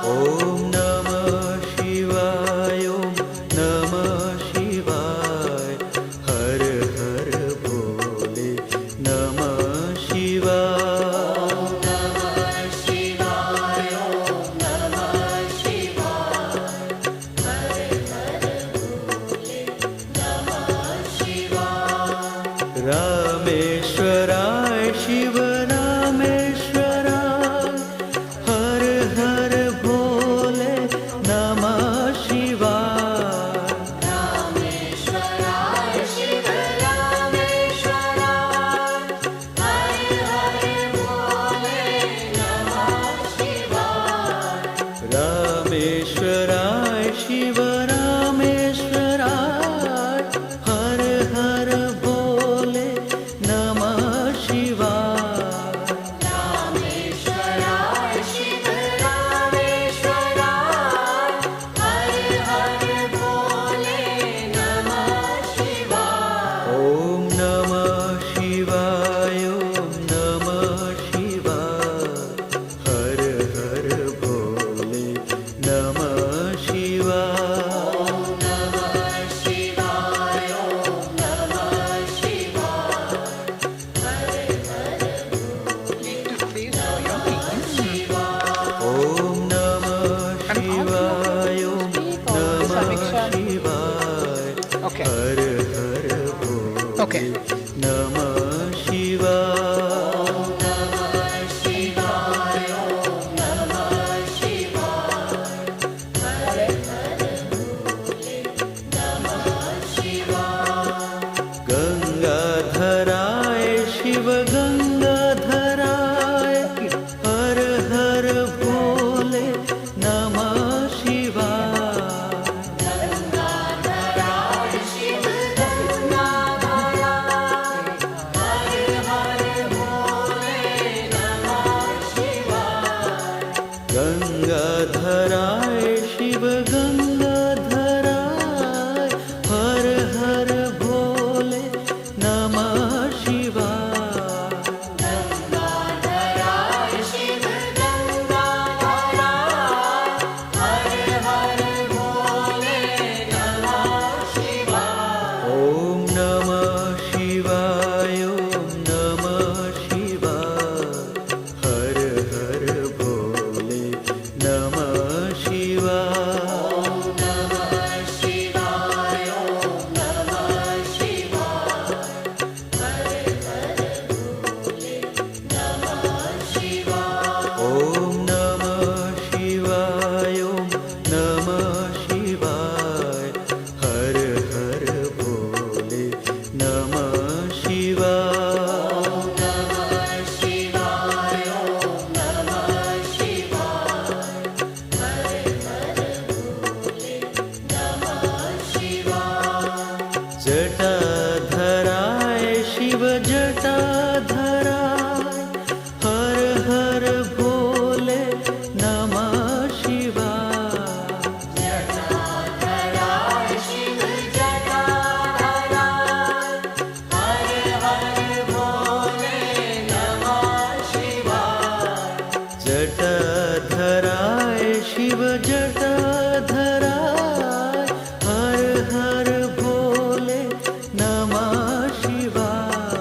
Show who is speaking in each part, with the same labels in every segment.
Speaker 1: ॐ नमः शिवाय ॐ नमः शिवाय हर हर भोले नमः शिवाय
Speaker 2: नमः शिवाय ॐ नमः शिवाय हर हर भोले नमः शिवाय
Speaker 1: रामेश्वराय शिव रामेश्वराय हर हर भोले नमः शिवाय
Speaker 2: रामेश्वराय शिव रामेश्वराय हर हर भोले नमः शिवाय
Speaker 1: रामेश्वराय शिव रामेश्वराय हर हर भोले नमः शिवाय
Speaker 2: रामेश्वराय शिव रामेश्वराय हर हर भोले नमः शिवाय
Speaker 1: ॐ नमः शिवाय ॐ नमः शिवाय हर हर भोले नमः शिवाय
Speaker 2: नमः शिवाय ॐ नमः शिवाय हर हर भोले नमः शिवाय
Speaker 1: ॐ नमः शिवाय ॐ नमः शिवाय
Speaker 3: Okay.
Speaker 1: हर हर भोले
Speaker 3: Okay.
Speaker 1: नमः शिवाय
Speaker 2: नमः शिवाय ॐ नमः शिवाय हर हर भोले नमः शिवाय
Speaker 1: गंगाधराय शिव गंगाधराय हर हर भोले नमः शिवाय
Speaker 2: गंगाधराय शिव गंगाधराय हर हर भोले नमः शिवाय
Speaker 1: गंगाधराय शिव गंगाधराय हर हर भोले नमः शिवाय
Speaker 2: गंगाधराय शिव गंगाधराय हर हर भोले नमः शिवाय
Speaker 1: ॐ नमः शिवाय ॐ नमः शिवाय हर हर भोले नमः शिवाय
Speaker 2: नमः शिवाय ॐ नमः शिवाय हर हर भोले नमः शिवाय
Speaker 1: ॐ नमः शिवाय ॐ नमः शिवाय हर हर भोले नमः शिवाय
Speaker 2: नमः शिवाय ॐ नमः शिवाय हर हर भोले नमः शिवाय
Speaker 1: जटाधराय शिव जटाधराय हर हर भोले नमः शिवाय
Speaker 2: जटाधराय शिव जटाधराय हर हर भोले नमः शिवाय
Speaker 1: जटाधराय शिव जटाधराय हर हर भोले नमः शिवाय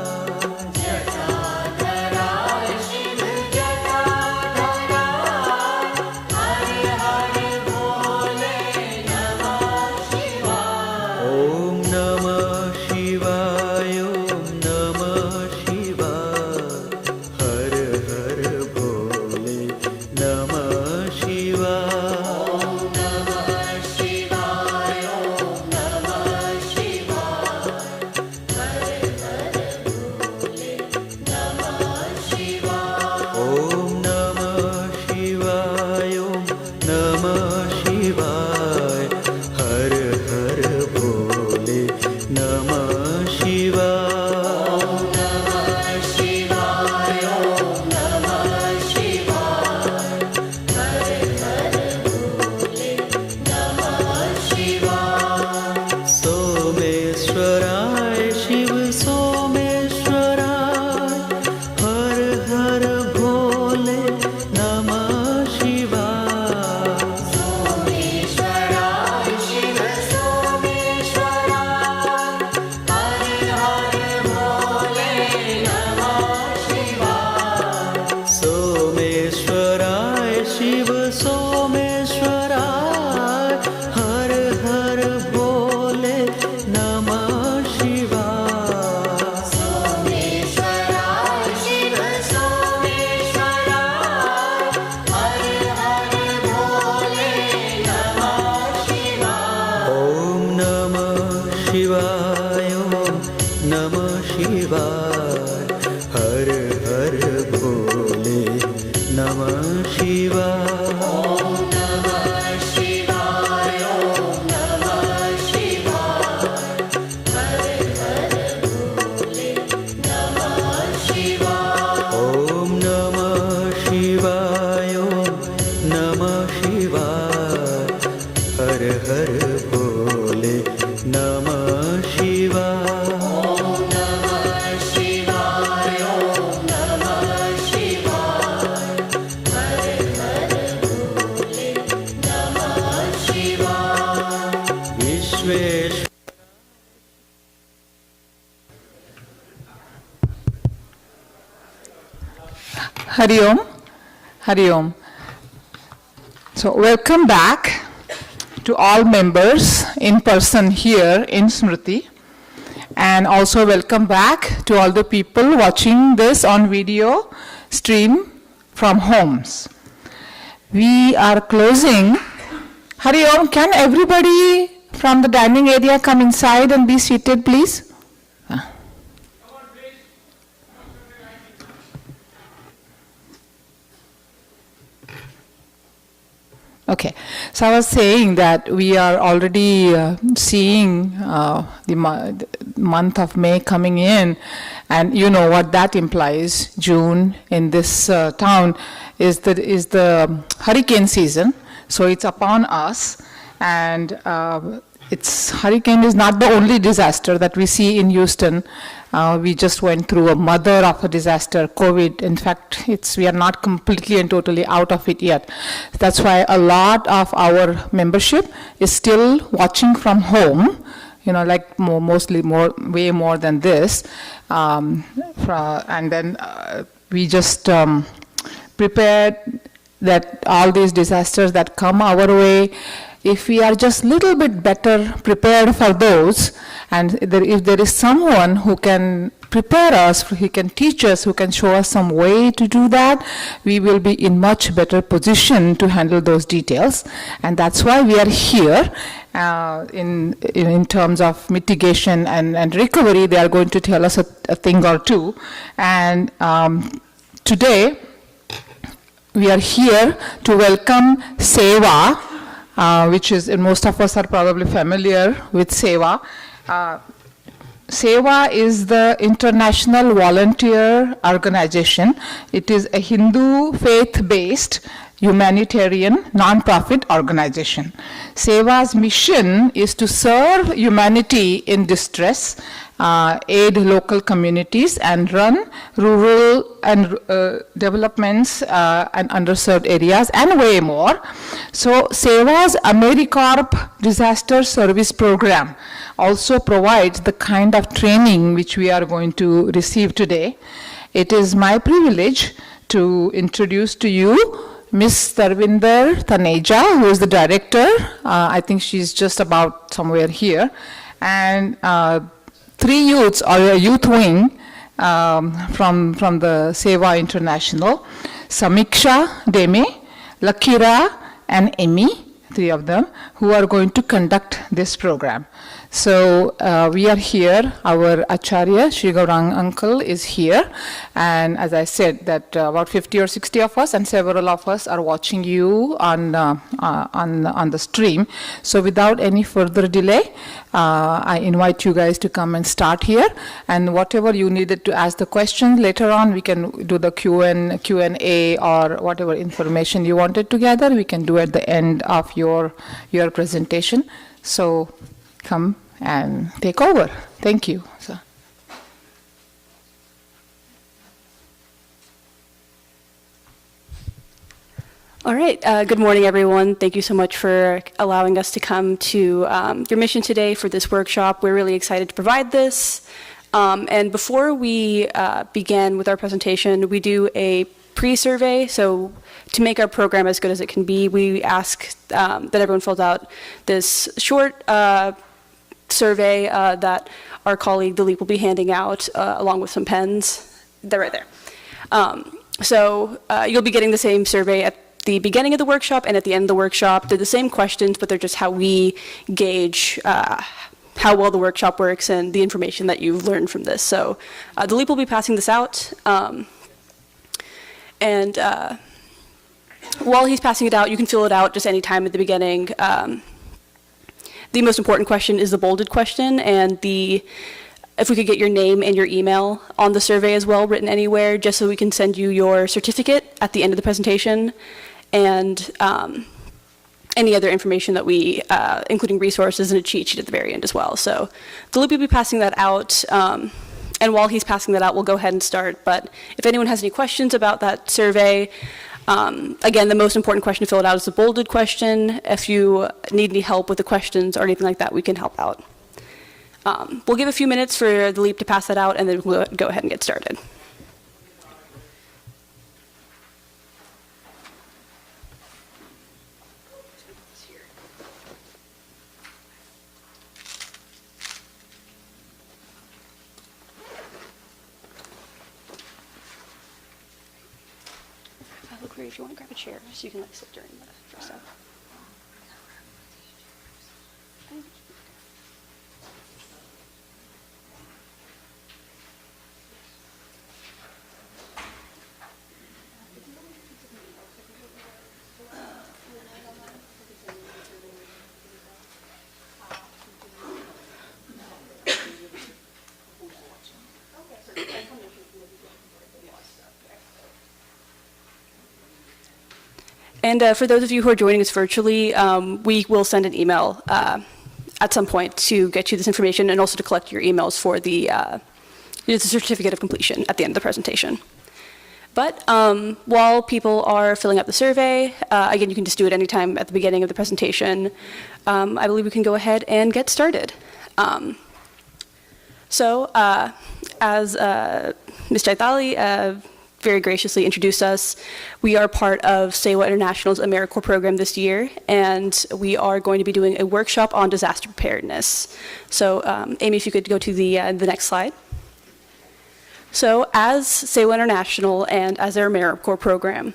Speaker 2: जटाधराय शिव जटाधराय हर हर भोले नमः शिवाय
Speaker 1: ॐ नमः शिवाय ॐ नमः शिवाय हर हर भोले नमः शिवाय सोमेश्वराय हर हर भोले नमः शिवाय
Speaker 2: सोमेश्वराय शिव सोमेश्वराय हर हर भोले नमः शिवाय
Speaker 1: ॐ नमः शिवाय ॐ नमः शिवाय हर हर भोले नमः शिवाय
Speaker 2: ॐ नमः शिवाय ॐ नमः शिवाय हर हर भोले नमः शिवाय
Speaker 1: ॐ नमः शिवाय ॐ नमः शिवाय हर हर भोले नमः शिवाय
Speaker 2: ॐ नमः शिवाय ॐ नमः शिवाय हर हर भोले नमः शिवाय
Speaker 1: Vishweshwar
Speaker 3: Hari Om. Hari Om. So welcome back to all members in person here in Smriti, and also welcome back to all the people watching this on video stream from homes. We are closing. Hari Om, can everybody from the dining area come inside and be seated, please? Okay, so I was saying that we are already seeing the month of May coming in, and you know what that implies. June in this town is the hurricane season, so it's upon us, and hurricane is not the only disaster that we see in Houston. We just went through a mother of a disaster, COVID. In fact, we are not completely and totally out of it yet. That's why a lot of our membership is still watching from home, like way more than this. And then we just prepared that all these disasters that come our way, if we are just a little bit better prepared for those, and if there is someone who can prepare us, who can teach us, who can show us some way to do that, we will be in much better position to handle those details. And that's why we are here. In terms of mitigation and recovery, they are going to tell us a thing or two. And today, we are here to welcome Sewa, which is, and most of us are probably familiar with Sewa. Sewa is the international volunteer organization. It is a Hindu faith-based humanitarian non-profit organization. Sewa's mission is to serve humanity in distress, aid local communities, and run rural and developments and underserved areas, and way more. So Sewa's Americorps disaster service program also provides the kind of training which we are going to receive today. It is my privilege to introduce to you Ms. Tarvinder Taneja, who is the director. I think she's just about somewhere here. And 3 youths, or a youth wing from the Sewa International, Samiksha, Deme, Lakira, and Emi, 3 of them, who are going to conduct this program. So we are here, our Acharya, Sri Gaurang uncle is here, and as I said, that about 50 or 60 of us and several of us are watching you on the stream. So without any further delay, I invite you guys to come and start here, and whatever you needed to ask the questions later on, we can do the Q&A or whatever information you wanted to gather, we can do at the end of your presentation. So come and take over. Thank you. So.
Speaker 4: All right. Good morning, everyone. Thank you so much for allowing us to come to your mission today for this workshop. We're really excited to provide this. And before we begin with our presentation, we do a pre-survey. So to make our program as good as it can be, we ask that everyone fills out this short survey that our colleague, the Leap, will be handing out along with some pens. They're right there. So you'll be getting the same survey at the beginning of the workshop and at the end of the workshop. They're the same questions, but they're just how we gauge how well the workshop works and the information that you've learned from this. So the Leap will be passing this out. And while he's passing it out, you can fill it out just any time at the beginning. The most important question is the bolded question, and if we could get your name and your email on the survey as well, written anywhere, just so we can send you your certificate at the end of the presentation, and any other information that we, including resources and a cheat sheet at the very end as well. So the Loop will be passing that out, and while he's passing that out, we'll go ahead and start. But if anyone has any questions about that survey, again, the most important question to fill it out is the bolded question. If you need any help with the questions or anything like that, we can help out. We'll give a few minutes for the Leap to pass that out, and then we'll go ahead and get started. Look, if you want to grab a chair, so you can sit during the first step. And for those of you who are joining us virtually, we will send an email at some point to get you this information and also to collect your emails for the certificate of completion at the end of the presentation. But while people are filling out the survey, again, you can just do it anytime at the beginning of the presentation. I believe we can go ahead and get started. So as Ms. Chaitali very graciously introduced us, we are part of Sewa International's Americorps program this year, and we are going to be doing a workshop on disaster preparedness. So Amy, if you could go to the next slide. So as Sewa International and as our Americorps program,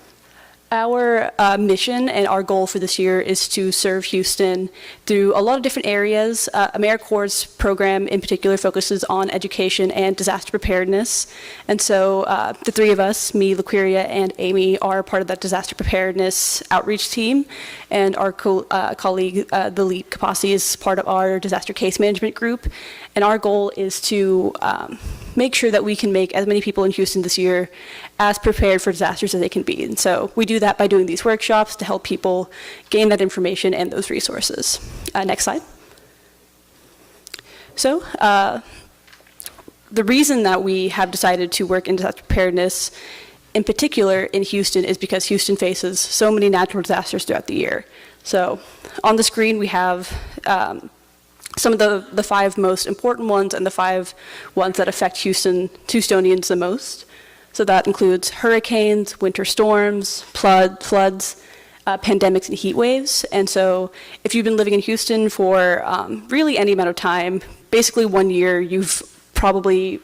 Speaker 4: our mission and our goal for this year is to serve Houston through a lot of different areas. Americorps' program in particular focuses on education and disaster preparedness. And so the three of us, me, LaQueria, and Amy, are part of that disaster preparedness outreach team. And our colleague, the Leap Kapasi, is part of our disaster case management group. And our goal is to make sure that we can make as many people in Houston this year as prepared for disasters as they can be. And so we do that by doing these workshops to help people gain that information and those resources. Next slide. So the reason that we have decided to work in disaster preparedness in particular in Houston is because Houston faces so many natural disasters throughout the year. So on the screen we have some of the 5 most important ones and the 5 ones that affect Houstonians the most. So that includes hurricanes, winter storms, floods, pandemics, and heat waves. And so if you've been living in Houston for really any amount of time, basically 1 year, you've probably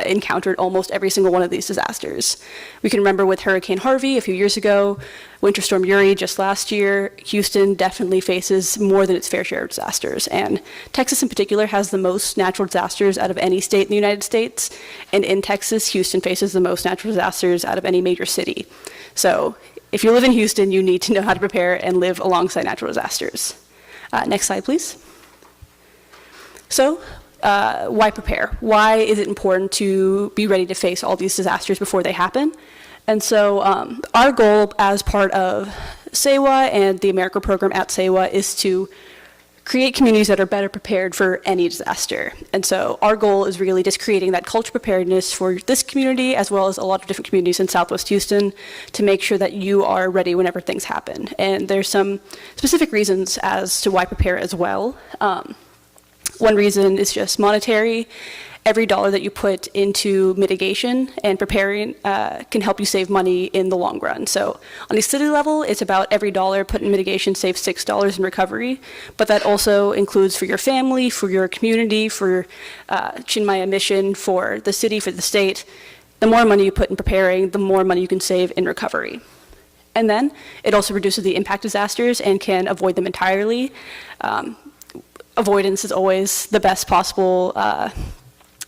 Speaker 4: encountered almost every single one of these disasters. We can remember with Hurricane Harvey a few years ago, Winter Storm Uri just last year. Houston definitely faces more than its fair share of disasters. And Texas in particular has the most natural disasters out of any state in the United States. And in Texas, Houston faces the most natural disasters out of any major city. So if you live in Houston, you need to know how to prepare and live alongside natural disasters. Next slide, please. So why prepare? Why is it important to be ready to face all these disasters before they happen? And so our goal as part of Sewa and the Americorps program at Sewa is to create communities that are better prepared for any disaster. And so our goal is really just creating that culture preparedness for this community as well as a lot of different communities in Southwest Houston to make sure that you are ready whenever things happen. And there's some specific reasons as to why prepare as well. One reason is just monetary, every dollar that you put into mitigation and preparing can help you save money in the long run. So on a city level, it's about every dollar put in mitigation saves $6 in recovery, but that also includes for your family, for your community, for Chinmaya mission, for the city, for the state. The more money you put in preparing, the more money you can save in recovery. And then it also reduces the impact of disasters and can avoid them entirely. Avoidance is always the best possible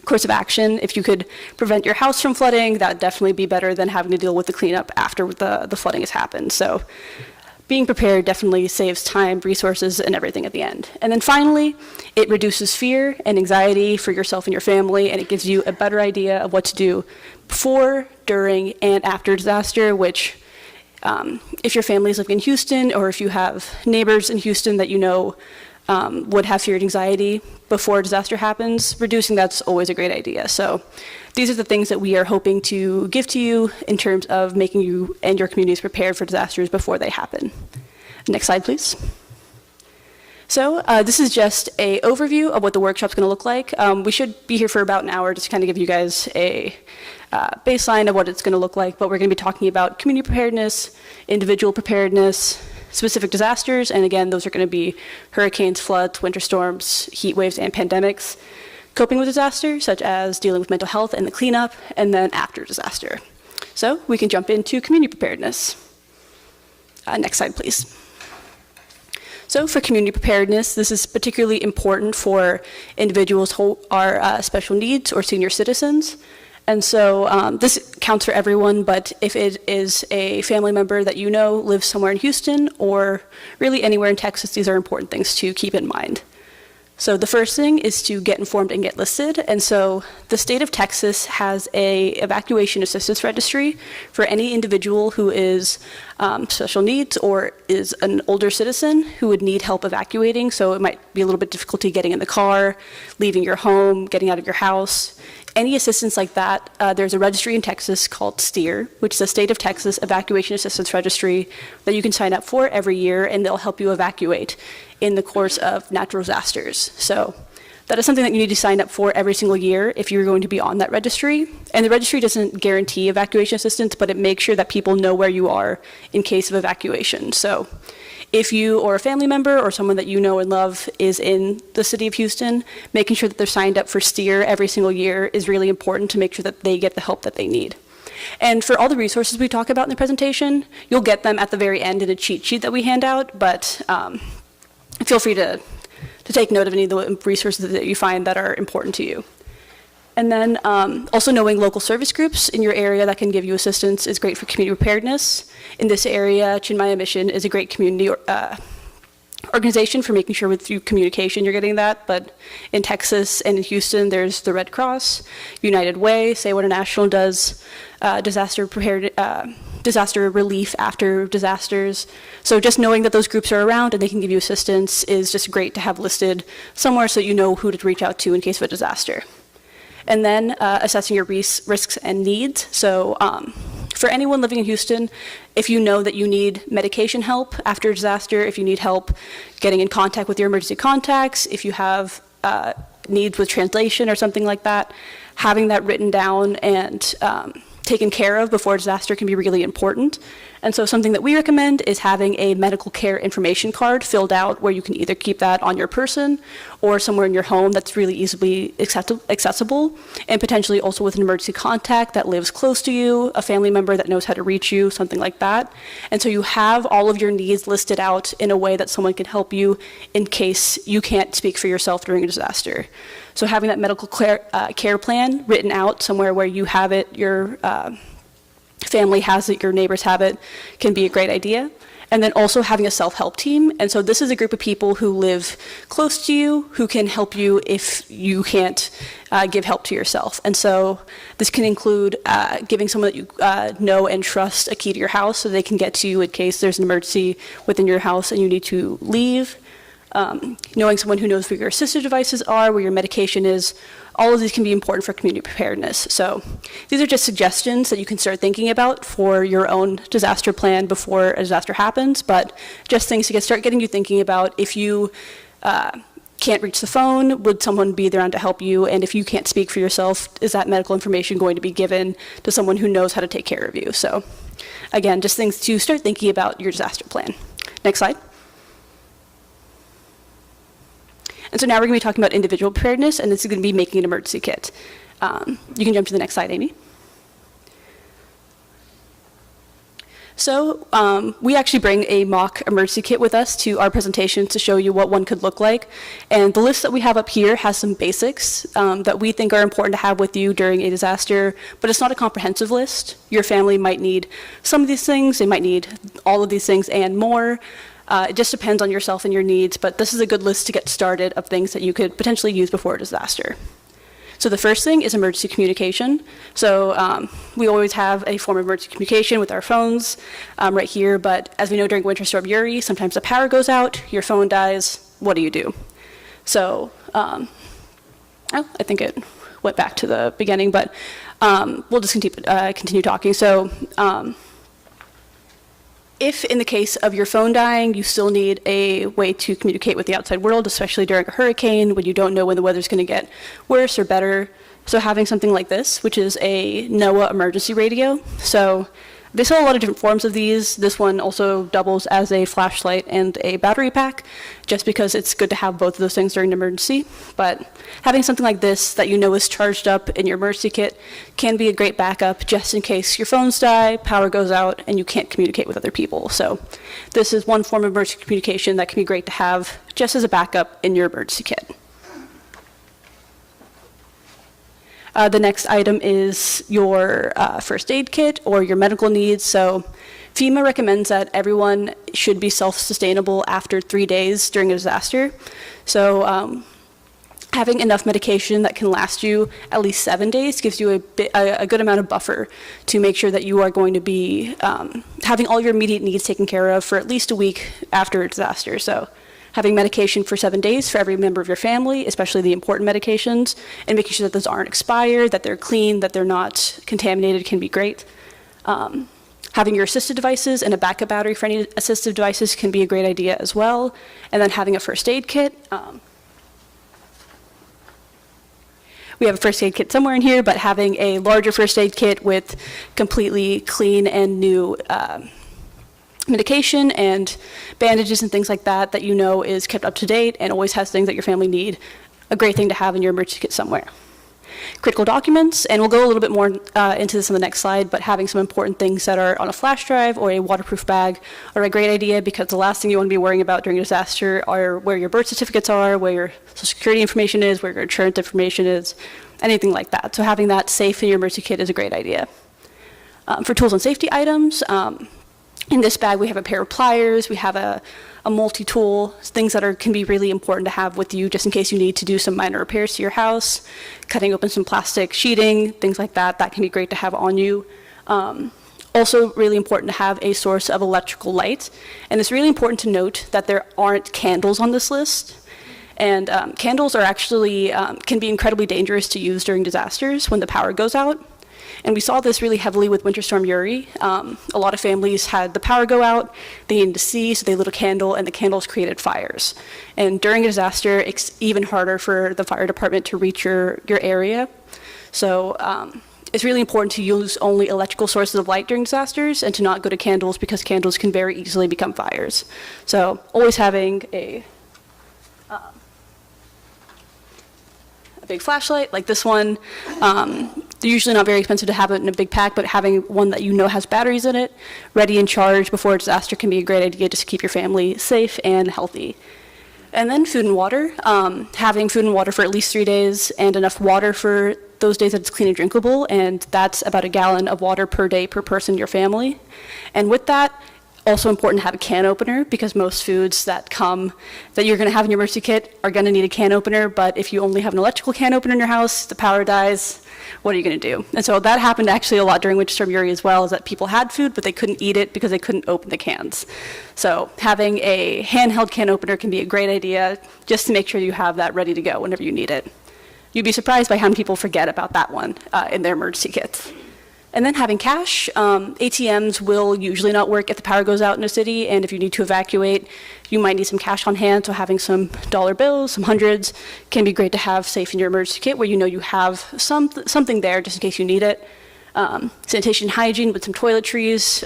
Speaker 4: course of action. If you could prevent your house from flooding, that would definitely be better than having to deal with the cleanup after the flooding has happened. So being prepared definitely saves time, resources, and everything at the end. And then finally, it reduces fear and anxiety for yourself and your family, and it gives you a better idea of what to do before, during, and after disaster, which if your family is living in Houston, or if you have neighbors in Houston that you know would have fear and anxiety before a disaster happens, reducing that's always a great idea. So these are the things that we are hoping to give to you in terms of making you and your communities prepared for disasters before they happen. Next slide, please. So this is just an overview of what the workshop's going to look like. We should be here for about an hour just to kind of give you guys a baseline of what it's going to look like, but we're going to be talking about community preparedness, individual preparedness, specific disasters, and again, those are going to be hurricanes, floods, winter storms, heat waves, and pandemics, coping with disaster, such as dealing with mental health and the cleanup, and then after disaster. So we can jump into community preparedness. Next slide, please. So for community preparedness, this is particularly important for individuals who are special needs or senior citizens. And so this counts for everyone, but if it is a family member that you know lives somewhere in Houston or really anywhere in Texas, these are important things to keep in mind. So the first thing is to get informed and get listed. And so the state of Texas has a evacuation assistance registry for any individual who is special needs or is an older citizen who would need help evacuating. So it might be a little bit difficulty getting in the car, leaving your home, getting out of your house. Any assistance like that, there's a registry in Texas called STEER, which is the State of Texas Evacuation Assistance Registry that you can sign up for every year, and they'll help you evacuate in the course of natural disasters. So that is something that you need to sign up for every single year if you're going to be on that registry. And the registry doesn't guarantee evacuation assistance, but it makes sure that people know where you are in case of evacuation. So if you or a family member or someone that you know and love is in the city of Houston, making sure that they're signed up for STEER every single year is really important to make sure that they get the help that they need. And for all the resources we talk about in the presentation, you'll get them at the very end in a cheat sheet that we hand out, but feel free to take note of any of the resources that you find that are important to you. And then also knowing local service groups in your area that can give you assistance is great for community preparedness. In this area, Chinmaya Mission is a great community organization for making sure through communication you're getting that. But in Texas and in Houston, there's the Red Cross, United Way, Sewa International does disaster relief after disasters. So just knowing that those groups are around and they can give you assistance is just great to have listed somewhere so you know who to reach out to in case of a disaster. And then assessing your risks and needs. So for anyone living in Houston, if you know that you need medication help after a disaster, if you need help getting in contact with your emergency contacts, if you have needs with translation or something like that, having that written down and taken care of before a disaster can be really important. And so something that we recommend is having a medical care information card filled out where you can either keep that on your person or somewhere in your home that's really easily accessible, and potentially also with an emergency contact that lives close to you, a family member that knows how to reach you, something like that. And so you have all of your needs listed out in a way that someone can help you in case you can't speak for yourself during a disaster. So having that medical care plan written out somewhere where you have it, your family has it, your neighbors have it, can be a great idea. And then also having a self-help team. And so this is a group of people who live close to you, who can help you if you can't give help to yourself. And so this can include giving someone that you know and trust a key to your house so they can get to you in case there's an emergency within your house and you need to leave. Knowing someone who knows where your assistive devices are, where your medication is, all of these can be important for community preparedness. So these are just suggestions that you can start thinking about for your own disaster plan before a disaster happens, but just things to start getting you thinking about if you can't can't reach the phone, would someone be there to help you? And if you can't speak for yourself, is that medical information going to be given to someone who knows how to take care of you? So again, just things to start thinking about your disaster plan. Next slide. And so now we're going to be talking about individual preparedness, and this is going to be making an emergency kit. You can jump to the next slide, Amy. So we actually bring a mock emergency kit with us to our presentation to show you what one could look like. And the list that we have up here has some basics that we think are important to have with you during a disaster, but it's not a comprehensive list. Your family might need some of these things, they might need all of these things and more. It just depends on yourself and your needs, but this is a good list to get started of things that you could potentially use before a disaster. So the first thing is emergency communication. So we always have a form of emergency communication with our phones right here, but as we know during Winter Storm Uri, sometimes the power goes out, your phone dies, what do you do? So, I think it went back to the beginning, but we'll just continue talking. So if in the case of your phone dying, you still need a way to communicate with the outside world, especially during a hurricane when you don't know when the weather's going to get worse or better. So having something like this, which is a NOAA emergency radio. So they sell a lot of different forms of these. This one also doubles as a flashlight and a battery pack, just because it's good to have both of those things during an emergency. But having something like this that you know is charged up in your emergency kit can be a great backup just in case your phones die, power goes out, and you can't communicate with other people. So this is one form of emergency communication that can be great to have just as a backup in your emergency kit. The next item is your first aid kit or your medical needs. So FEMA recommends that everyone should be self-sustainable after 3 days during a disaster. So having enough medication that can last you at least 7 days gives you a good amount of buffer to make sure that you are going to be having all your immediate needs taken care of for at least a week after a disaster. So having medication for 7 days for every member of your family, especially the important medications, and making sure that those aren't expired, that they're clean, that they're not contaminated can be great. Having your assistive devices and a backup battery for any assistive devices can be a great idea as well. And then having a first aid kit. We have a first aid kit somewhere in here, but having a larger first aid kit with completely clean and new medication and bandages and things like that that you know is kept up to date and always has things that your family need. A great thing to have in your emergency kit somewhere. Critical documents, and we'll go a little bit more into this on the next slide, but having some important things that are on a flash drive or a waterproof bag are a great idea, because the last thing you want to be worrying about during a disaster are where your birth certificates are, where your social security information is, where your insurance information is, anything like that. So having that safe in your emergency kit is a great idea. For tools and safety items, in this bag, we have a pair of pliers, we have a multi-tool, things that can be really important to have with you just in case you need to do some minor repairs to your house, cutting open some plastic sheeting, things like that. That can be great to have on you. Also really important to have a source of electrical light. And it's really important to note that there aren't candles on this list. And candles are actually, can be incredibly dangerous to use during disasters when the power goes out. And we saw this really heavily with Winter Storm Uri. A lot of families had the power go out, they needed to see, so they lit a candle, and the candles created fires. And during a disaster, it's even harder for the fire department to reach your area. So it's really important to use only electrical sources of light during disasters and to not go to candles, because candles can very easily become fires. So always having a big flashlight like this one. They're usually not very expensive to have it in a big pack, but having one that you know has batteries in it, ready and charged before a disaster, can be a great idea just to keep your family safe and healthy. And then food and water. Having food and water for at least 3 days and enough water for those days that it's clean and drinkable, and that's about 1 gallon of water per day per person in your family. And with that, also important to have a can opener, because most foods that you're going to have in your emergency kit are going to need a can opener. But if you only have an electrical can opener in your house, the power dies, what are you going to do? And so that happened actually a lot during Winter Storm Uri as well, is that people had food, but they couldn't eat it because they couldn't open the cans. So having a handheld can opener can be a great idea, just to make sure you have that ready to go whenever you need it. You'd be surprised by how many people forget about that one in their emergency kits. And then having cash. ATMs will usually not work if the power goes out in a city, and if you need to evacuate, You might need some cash on hand, so having some dollar bills, some hundreds, can be great to have safe in your emergency kit where you know you have something there just in case you need it. Sanitation and hygiene with some toiletries.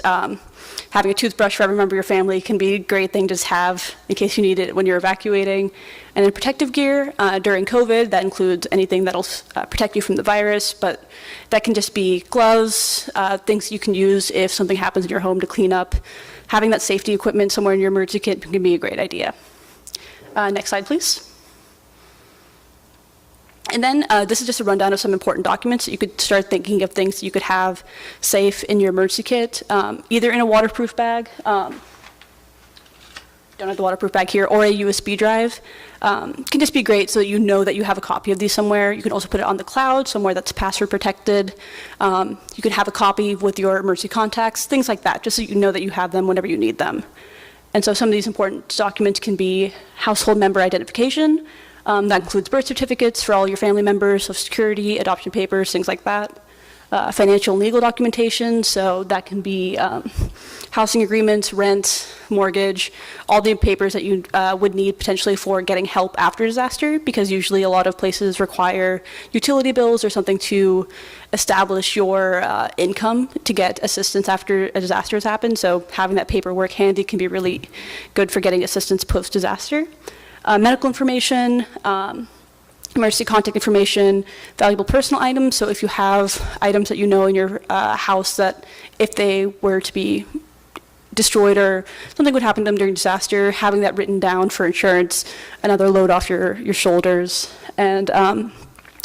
Speaker 4: Having a toothbrush for every member of your family can be a great thing to just have in case you need it when you're evacuating. And then protective gear during COVID, that includes anything that'll protect you from the virus, but that can just be gloves, things you can use if something happens in your home to clean up. Having that safety equipment somewhere in your emergency kit can be a great idea. Next slide, please. And then this is just a rundown of some important documents that you could start thinking of things that you could have safe in your emergency kit, either in a waterproof bag, don't have the waterproof bag here, or a USB drive. Can just be great so that you know that you have a copy of these somewhere. You can also put it on the cloud, somewhere that's password protected. You can have a copy with your emergency contacts, things like that, just so you know that you have them whenever you need them. And so some of these important documents can be household member identification. That includes birth certificates for all your family members, Social Security, adoption papers, things like that. Financial and legal documentation, so that can be housing agreements, rent, mortgage, all the papers that you would need potentially for getting help after disaster, because usually a lot of places require utility bills or something to establish your income to get assistance after a disaster has happened. So having that paperwork handy can be really good for getting assistance post-disaster. Medical information, emergency contact information, valuable personal items. So if you have items that you know in your house that if they were to be destroyed or something would happen to them during disaster, having that written down for insurance, another load off your shoulders. And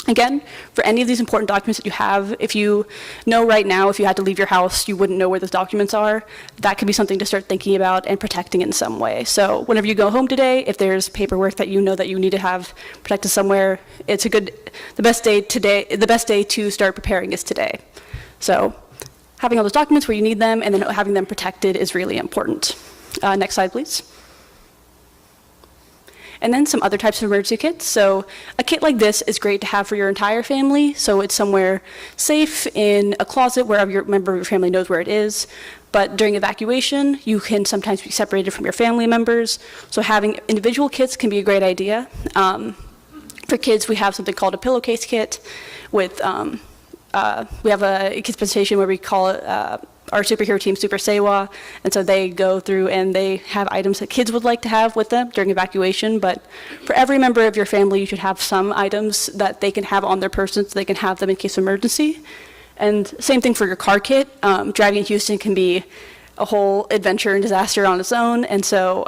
Speaker 4: again, for any of these important documents that you have, if you know right now if you had to leave your house, you wouldn't know where those documents are, that could be something to start thinking about and protecting in some way. So whenever you go home today, if there's paperwork that you know that you need to have protected somewhere, it's the best day to start preparing is today. So having all those documents where you need them and then having them protected is really important. Next slide, please. And then some other types of emergency kits. So a kit like this is great to have for your entire family. So it's somewhere safe in a closet where your member of your family knows where it is. But during evacuation, you can sometimes be separated from your family members. So having individual kits can be a great idea. For kids, we have something called a pillowcase kit. We have a kids presentation where we call it our superhero team, Super Sewa, and so they go through and they have items that kids would like to have with them during evacuation, but for every member of your family, you should have some items that they can have on their person so they can have them in case of emergency. And same thing for your car kit. Driving in Houston can be a whole adventure and disaster on its own, and so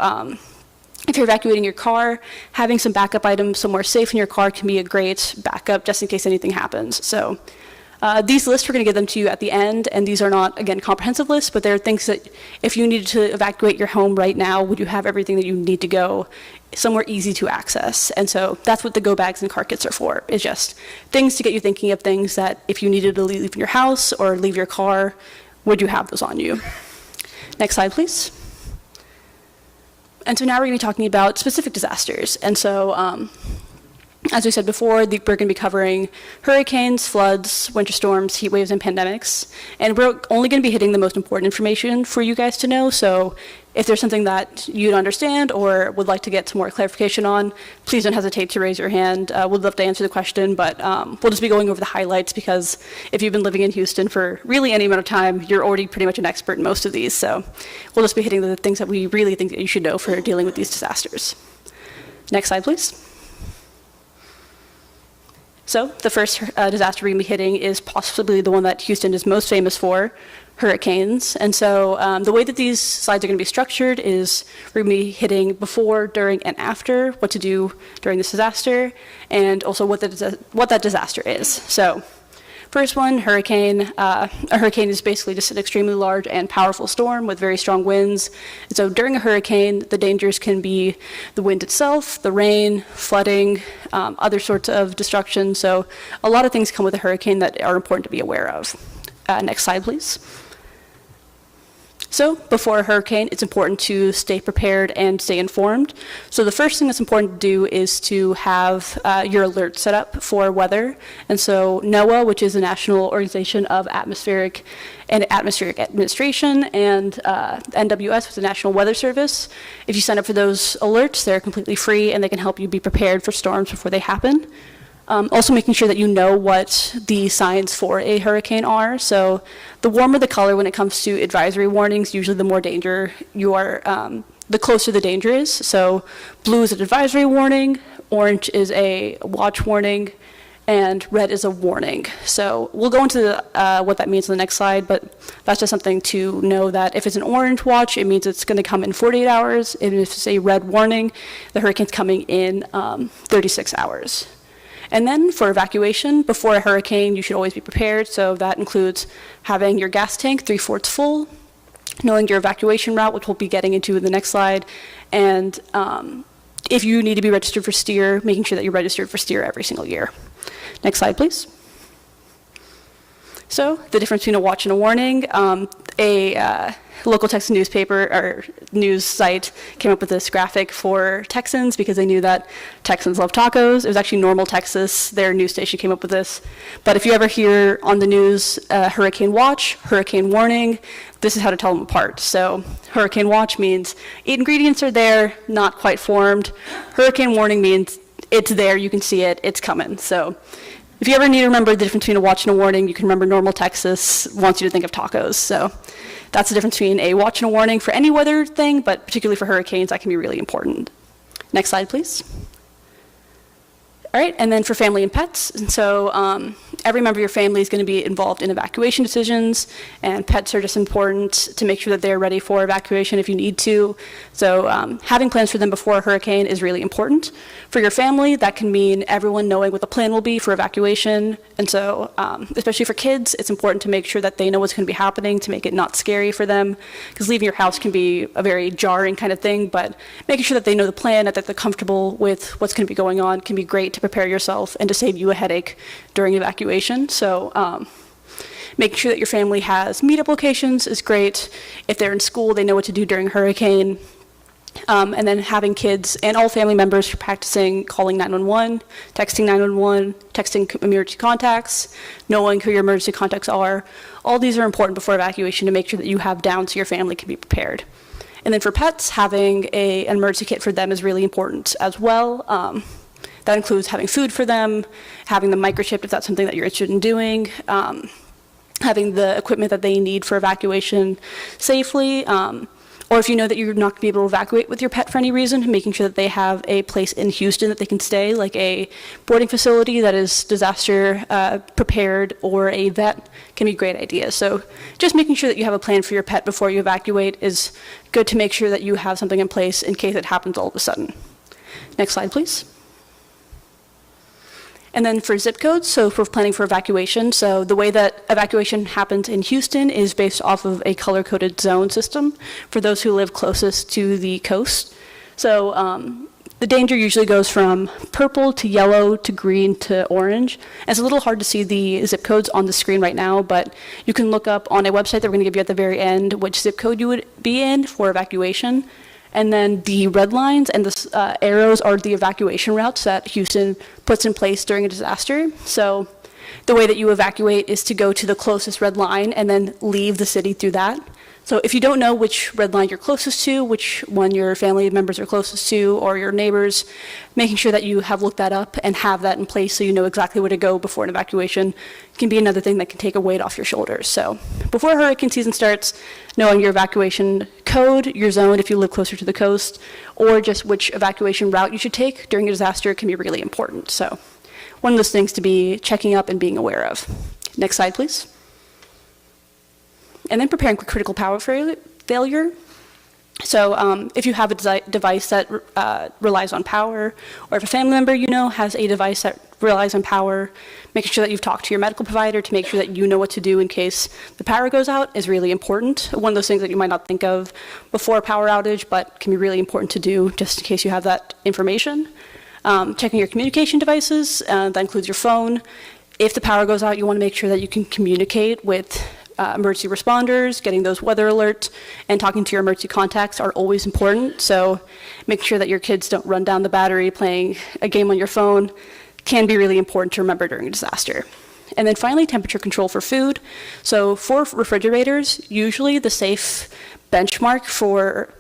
Speaker 4: if you're evacuating your car, having some backup items somewhere safe in your car can be a great backup just in case anything happens. So these lists, we're going to give them to you at the end, and these are not, again, comprehensive lists, but they're things that if you needed to evacuate your home right now, would you have everything that you need to go somewhere easy to access? And so that's what the go bags and car kits are for, is just things to get you thinking of things that if you needed to leave your house or leave your car, would you have those on you? Next slide, please. And so now we're going to be talking about specific disasters. And so as we said before, we're going to be covering hurricanes, floods, winter storms, heat waves, and pandemics. And we're only going to be hitting the most important information for you guys to know. So if there's something that you don't understand or would like to get some more clarification on, please don't hesitate to raise your hand. We'd love to answer the question, but we'll just be going over the highlights because if you've been living in Houston for really any amount of time, you're already pretty much an expert in most of these. So we'll just be hitting the things that we really think that you should know for dealing with these disasters. Next slide, please. So the first disaster we're going to be hitting is possibly the one that Houston is most famous for, hurricanes. And so the way that these slides are going to be structured is we're going to be hitting before, during, and after, what to do during this disaster, and also what that disaster is. So first one, hurricane. A hurricane is basically just an extremely large and powerful storm with very strong winds. And so during a hurricane, the dangers can be the wind itself, the rain, flooding, other sorts of destruction. So a lot of things come with a hurricane that are important to be aware of. Next slide, please. So before a hurricane, it's important to stay prepared and stay informed. So the first thing that's important to do is to have your alert set up for weather. And so NOAA, which is the National Organization of Atmospheric Administration, and NWS, which is the National Weather Service. If you sign up for those alerts, they're completely free and they can help you be prepared for storms before they happen. Also making sure that you know what the signs for a hurricane are. So the warmer the color when it comes to advisory warnings, usually the more danger you are, the closer the danger is. So blue is an advisory warning, orange is a watch warning, and red is a warning. So we'll go into what that means on the next slide, but that's just something to know that if it's an orange watch, it means it's going to come in 48 hours. And if it's a red warning, the hurricane's coming in 36 hours. And then for evacuation, before a hurricane, you should always be prepared. So that includes having your gas tank 3/4 full, knowing your evacuation route, which we'll be getting into in the next slide, and if you need to be registered for STEER, making sure that you're registered for STEER every single year. Next slide, please. So the difference between a watch and a warning, a local Texan newspaper or news site came up with this graphic for Texans because they knew that Texans love tacos. It was actually Normal, Texas. Their news station came up with this. But if you ever hear on the news hurricane watch, hurricane warning, this is how to tell them apart. So hurricane watch means ingredients are there, not quite formed. Hurricane warning means it's there, you can see it, it's coming. So if you ever need to remember the difference between a watch and a warning, you can remember Normal, Texas wants you to think of tacos. So that's the difference between a watch and a warning for any weather thing, but particularly for hurricanes, that can be really important. Next slide, please. All right, and then for family and pets. And so every member of your family is going to be involved in evacuation decisions, and pets are just important to make sure that they're ready for evacuation if you need to. So having plans for them before a hurricane is really important. For your family, that can mean everyone knowing what the plan will be for evacuation. And so especially for kids, it's important to make sure that they know what's going to be happening to make it not scary for them, because leaving your house can be a very jarring kind of thing, but making sure that they know the plan and that they're comfortable with what's going to be going on can be great to prepare yourself and to save you a headache during evacuation. So making sure that your family has meetup locations is great. If they're in school, they know what to do during a hurricane. And then having kids and all family members practicing calling 911, texting 911, texting emergency contacts, knowing who your emergency contacts are. All these are important before evacuation to make sure that you have down so your family can be prepared. And then for pets, having an emergency kit for them is really important as well. That includes having food for them, having them microchipped if that's something that you're interested in doing, having the equipment that they need for evacuation safely, or if you know that you're not going to be able to evacuate with your pet for any reason, making sure that they have a place in Houston that they can stay, like a boarding facility that is disaster prepared, or a vet can be a great idea. So just making sure that you have a plan for your pet before you evacuate is good to make sure that you have something in place in case it happens all of a sudden. Next slide, please. And then for zip codes, so if we're planning for evacuation, so the way that evacuation happens in Houston is based off of a color-coded zone system for those who live closest to the coast. So the danger usually goes from purple to yellow to green to orange. And it's a little hard to see the zip codes on the screen right now, but you can look up on a website that we're going to give you at the very end which zip code you would be in for evacuation. And then the red lines and the arrows are the evacuation routes that Houston puts in place during a disaster. So the way that you evacuate is to go to the closest red line and then leave the city through that. So if you don't know which red line you're closest to, which one your family members are closest to, or your neighbors, making sure that you have looked that up and have that in place so you know exactly where to go before an evacuation can be another thing that can take a weight off your shoulders. So before hurricane season starts, knowing your evacuation code, your zone if you live closer to the coast, or just which evacuation route you should take during a disaster can be really important. So one of those things to be checking up and being aware of. Next slide, please. And then preparing for critical power failure. So if you have a device that relies on power, or if a family member you know has a device that relies on power, making sure that you've talked to your medical provider to make sure that you know what to do in case the power goes out is really important. One of those things that you might not think of before a power outage, but can be really important to do just in case you have that information. Checking your communication devices, that includes your phone. If the power goes out, you want to make sure that you can communicate with emergency responders, getting those weather alerts, and talking to your emergency contacts are always important. So make sure that your kids don't run down the battery playing a game on your phone can be really important to remember during a disaster. And then finally, temperature control for food. So for refrigerators, usually the safe benchmark for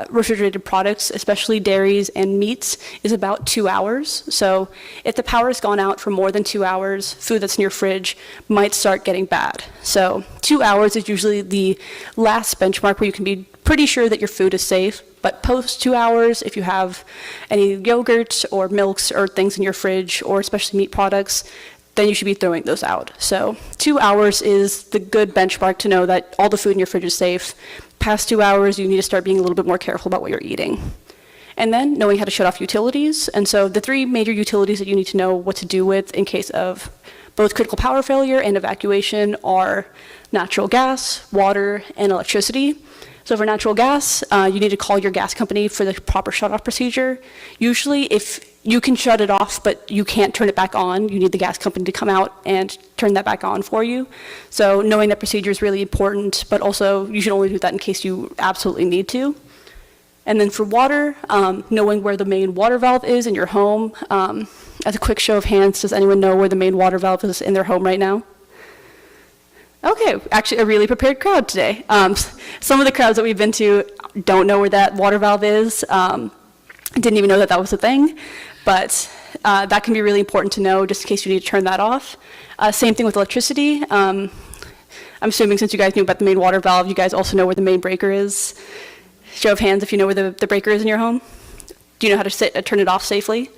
Speaker 4: refrigerated products, especially dairies and meats, is about 2 hours. So if the power has gone out for more than 2 hours, food that's in your fridge might start getting bad. So 2 hours is usually the last benchmark where you can be pretty sure that your food is safe. But post 2 hours, if you have any yogurts or milks or things in your fridge, or especially meat products, then you should be throwing those out. So 2 hours is the good benchmark to know that all the food in your fridge is safe. Past 2 hours, you need to start being a little bit more careful about what you're eating. And then knowing how to shut off utilities. And so the three major utilities that you need to know what to do with in case of both critical power failure and evacuation are natural gas, water, and electricity. So for natural gas, you need to call your gas company for the proper shut-off procedure. Usually, if you can shut it off, but you can't turn it back on, you need the gas company to come out and turn that back on for you. So knowing that procedure is really important, but also you should only do that in case you absolutely need to. And then for water, knowing where the main water valve is in your home. As a quick show of hands, does anyone know where the main water valve is in their home right now? Okay, actually a really prepared crowd today. Some of the crowds that we've been to don't know where that water valve is. Didn't even know that that was a thing, but that can be really important to know just in case you need to turn that off. Same thing with electricity. I'm assuming since you guys knew about the main water valve, you guys also know where the main breaker is. Show of hands if you know where the breaker is in your home. Do you know how to turn it off safely?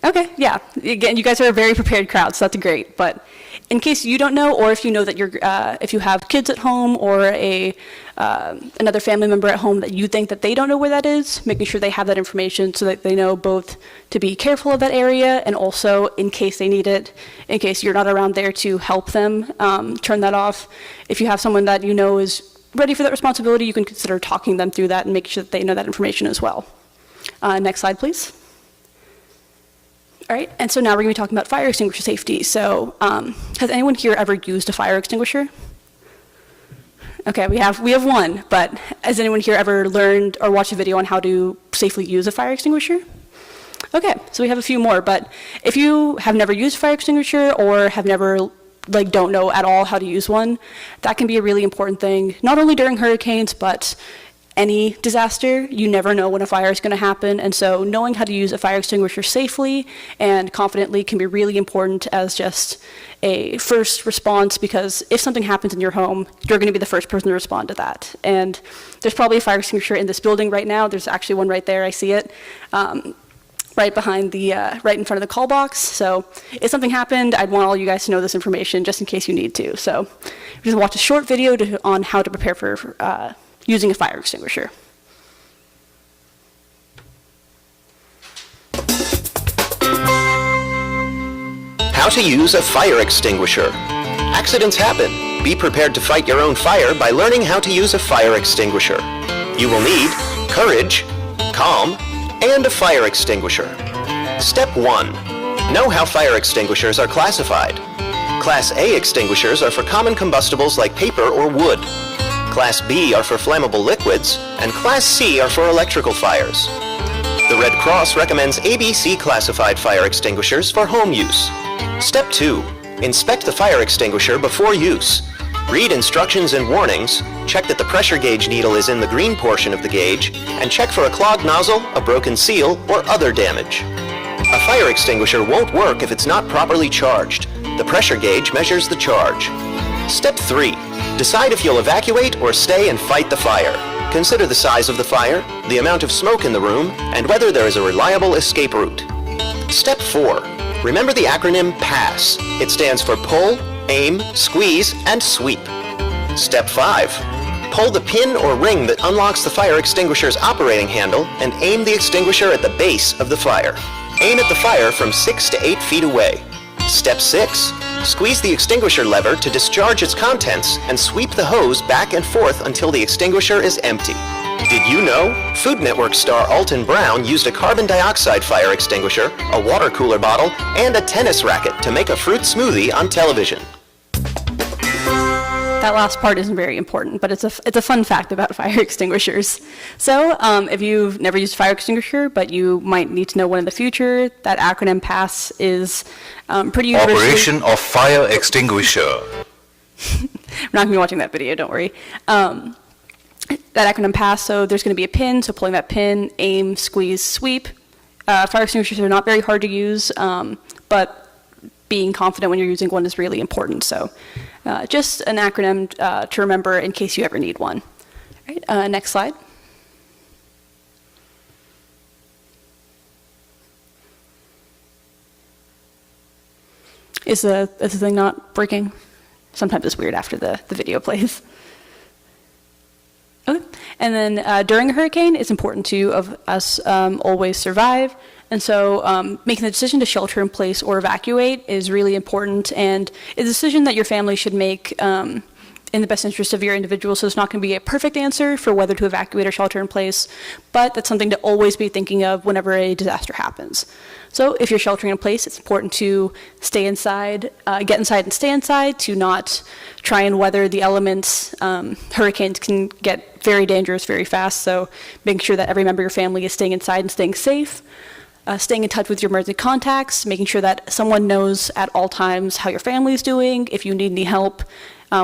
Speaker 4: Okay, yeah. Again, you guys are a very prepared crowd, so that's great. But in case you don't know, or if you know that if you have kids at home or another family member at home that you think that they don't know where that is, making sure they have that information so that they know both to be careful of that area and also in case they need it, in case you're not around there to help them turn that off. If you have someone that you know is ready for that responsibility, you can consider talking them through that and make sure that they know that information as well. Next slide, please. All right, and so now we're going to be talking about fire extinguisher safety. So has anyone here ever used a fire extinguisher? Okay, we have one, but has anyone here ever learned or watched a video on how to safely use a fire extinguisher? Okay, so we have a few more, but if you have never used a fire extinguisher or have never don't know at all how to use one, that can be a really important thing, not only during hurricanes, but any disaster. You never know when a fire is going to happen, and so knowing how to use a fire extinguisher safely and confidently can be really important as just a first response, because if something happens in your home, you're going to be the first person to respond to that. And there's probably a fire extinguisher in this building right now. There's actually one right there. I see it. Right behind right in front of the call box. So if something happened, I'd want all you guys to know this information just in case you need to. So just watch a short video on how to prepare for using a fire extinguisher.
Speaker 5: How to use a fire extinguisher. Accidents happen. Be prepared to fight your own fire by learning how to use a fire extinguisher. You will need courage, calm, and a fire extinguisher. Step 1. Know how fire extinguishers are classified. Class A extinguishers are for common combustibles like paper or wood. Class B are for flammable liquids, and Class C are for electrical fires. The Red Cross recommends ABC classified fire extinguishers for home use. Step 2. Inspect the fire extinguisher before use. Read instructions and warnings, check that the pressure gauge needle is in the green portion of the gauge, and check for a clogged nozzle, a broken seal, or other damage. A fire extinguisher won't work if it's not properly charged. The pressure gauge measures the charge. Step 3. Decide if you'll evacuate or stay and fight the fire. Consider the size of the fire, the amount of smoke in the room, and whether there is a reliable escape route. Step 4. Remember the acronym PASS. It stands for pull, aim, squeeze, and sweep. Step 5. Pull the pin or ring that unlocks the fire extinguisher's operating handle and aim the extinguisher at the base of the fire. Aim at the fire from 6 to 8 feet away. Step 6. Squeeze the extinguisher lever to discharge its contents and sweep the hose back and forth until the extinguisher is empty. Did you know? Food Network star Alton Brown used a carbon dioxide fire extinguisher, a water cooler bottle, and a tennis racket to make a fruit smoothie on television.
Speaker 4: That last part isn't very important, but it's a fun fact about fire extinguishers. So if you've never used a fire extinguisher, but you might need to know one in the future, that acronym PASS is pretty universal.
Speaker 6: Operation of Fire Extinguisher.
Speaker 4: We're not going to be watching that video, don't worry. That acronym PASS, so there's going to be a pin, so pulling that pin, aim, squeeze, sweep. Fire extinguishers are not very hard to use, but being confident when you're using one is really important. So just an acronym to remember in case you ever need one. All right, next slide. Is the thing not breaking? Sometimes it's weird after the video plays. Okay. And then during a hurricane, it's important to us always survive. And so making the decision to shelter in place or evacuate is really important, and it's a decision that your family should make in the best interest of your individual. So it's not going to be a perfect answer for whether to evacuate or shelter in place, but that's something to always be thinking of whenever a disaster happens. So if you're sheltering in place, it's important to stay inside, get inside and stay inside, to not try and weather the elements. Hurricanes can get very dangerous very fast, so making sure that every member of your family is staying inside and staying safe. Staying in touch with your emergency contacts, making sure that someone knows at all times how your family is doing, if you need any help,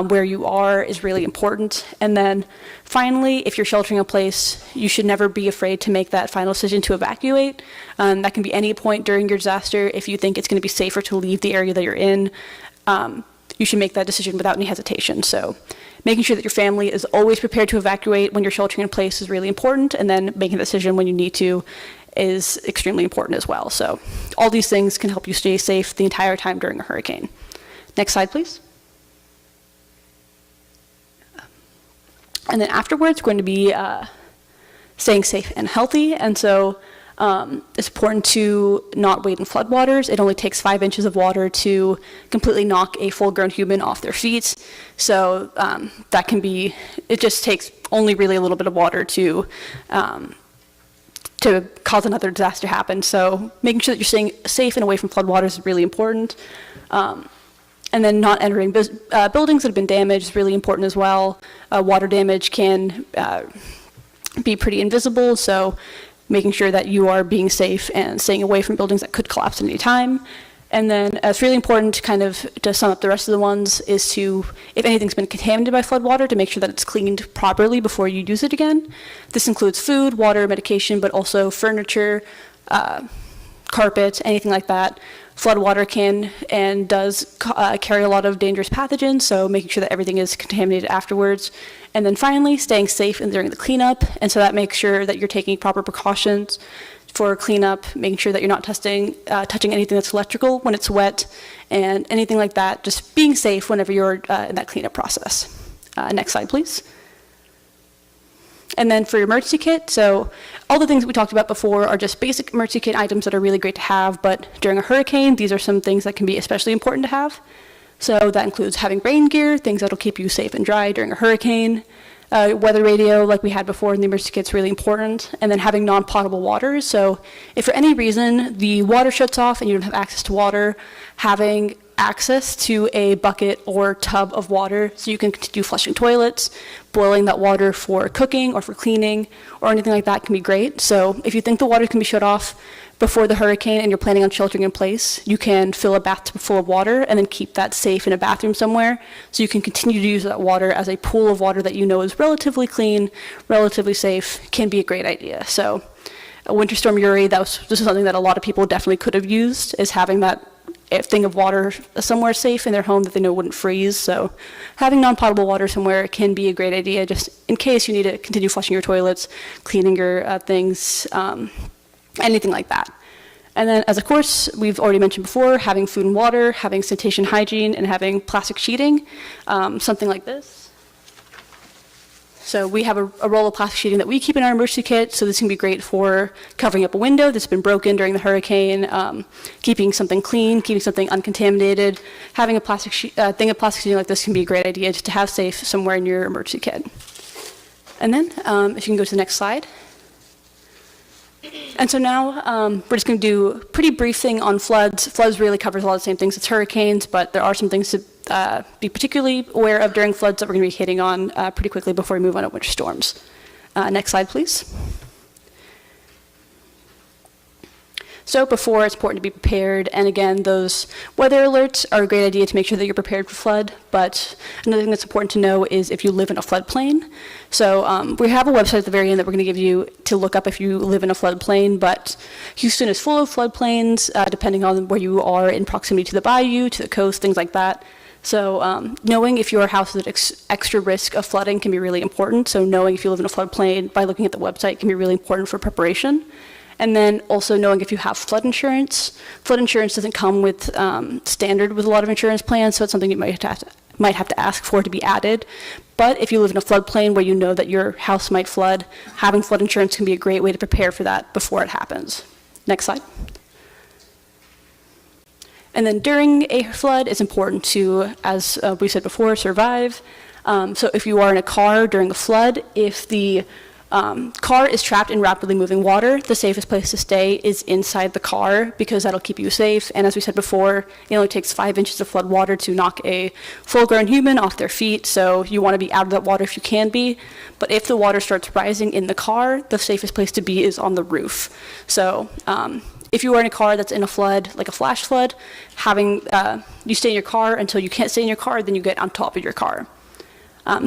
Speaker 4: where you are is really important. And then finally, if you're sheltering in place, you should never be afraid to make that final decision to evacuate. That can be any point during your disaster. If you think it's going to be safer to leave the area that you're in, you should make that decision without any hesitation. So making sure that your family is always prepared to evacuate when you're sheltering in place is really important, and then making a decision when you need to is extremely important as well. So all these things can help you stay safe the entire time during a hurricane. Next slide, please. And then afterwards, we're going to be staying safe and healthy. And so it's important to not wade in floodwaters. It only takes 5 inches of water to completely knock a full-grown human off their feet. So that can be, it just takes only really a little bit of water to cause another disaster to happen. So making sure that you're staying safe and away from floodwaters is really important. And then not entering buildings that have been damaged is really important as well. Water damage can be pretty invisible, so making sure that you are being safe and staying away from buildings that could collapse at any time. And then it's really important to kind of, to sum up the rest of the ones, is to, if anything's been contaminated by floodwater, to make sure that it's cleaned properly before you use it again. This includes food, water, medication, but also furniture, carpet, anything like that. Floodwater can and does carry a lot of dangerous pathogens, so making sure that everything is contaminated afterwards. And then finally, staying safe during the cleanup, and so that makes sure that you're taking proper precautions for cleanup, making sure that you're not touching anything that's electrical when it's wet, and anything like that, just being safe whenever you're in that cleanup process. Next slide, please. And then for your emergency kit, so all the things that we talked about before are just basic emergency kit items that are really great to have, but during a hurricane, these are some things that can be especially important to have. So that includes having rain gear, things that'll keep you safe and dry during a hurricane. Weather radio, like we had before in the emergency kit, is really important. And then having non-potable water. So if for any reason the water shuts off and you don't have access to water, having access to a bucket or tub of water so you can continue flushing toilets, boiling that water for cooking or for cleaning or anything like that can be great. So if you think the water can be shut off before the hurricane and you're planning on sheltering in place, you can fill a bathtub full of water and then keep that safe in a bathroom somewhere so you can continue to use that water as a pool of water that you know is relatively clean, relatively safe, can be a great idea. So Winter Storm Uri, this is something that a lot of people definitely could have used, is having that thing of water somewhere safe in their home that they know wouldn't freeze. So having non-potable water somewhere can be a great idea, just in case you need to continue flushing your toilets, cleaning your things, anything like that. And then, as of course, we've already mentioned before, having food and water, having sanitation hygiene, and having plastic sheeting, something like this. So we have a roll of plastic sheeting that we keep in our emergency kit, so this can be great for covering up a window that's been broken during the hurricane, keeping something clean, keeping something uncontaminated. Having a thing of plastic sheeting like this can be a great idea just to have safe somewhere in your emergency kit. And then, if you can go to the next slide. And so now we're just going to do a pretty brief thing on floods. Floods really covers a lot of the same things as hurricanes, but there are some things be particularly aware of during floods that we're going to be hitting on pretty quickly before we move on to winter storms. Next slide, please. So before, it's important to be prepared, and again, those weather alerts are a great idea to make sure that you're prepared for flood, but another thing that's important to know is if you live in a floodplain. So we have a website at the very end that we're going to give you to look up if you live in a floodplain, but Houston is full of floodplains, depending on where you are in proximity to the bayou, to the coast, things like that. So knowing if your house is at extra risk of flooding can be really important. So knowing if you live in a floodplain by looking at the website can be really important for preparation. And then also knowing if you have flood insurance. Flood insurance doesn't come with standard with a lot of insurance plans, so it's something you might have to ask for to be added. But if you live in a floodplain where you know that your house might flood, having flood insurance can be a great way to prepare for that before it happens. Next slide. And then during a flood, it's important to, as we said before, survive. So if you are in a car during a flood, if the car is trapped in rapidly moving water, the safest place to stay is inside the car because that'll keep you safe. And as we said before, it only takes 5 inches of flood water to knock a full-grown human off their feet, so you want to be out of that water if you can be. But if the water starts rising in the car, the safest place to be is on the roof. So if you are in a car that's in a flood, like a flash flood, you stay in your car until you can't stay in your car, then you get on top of your car.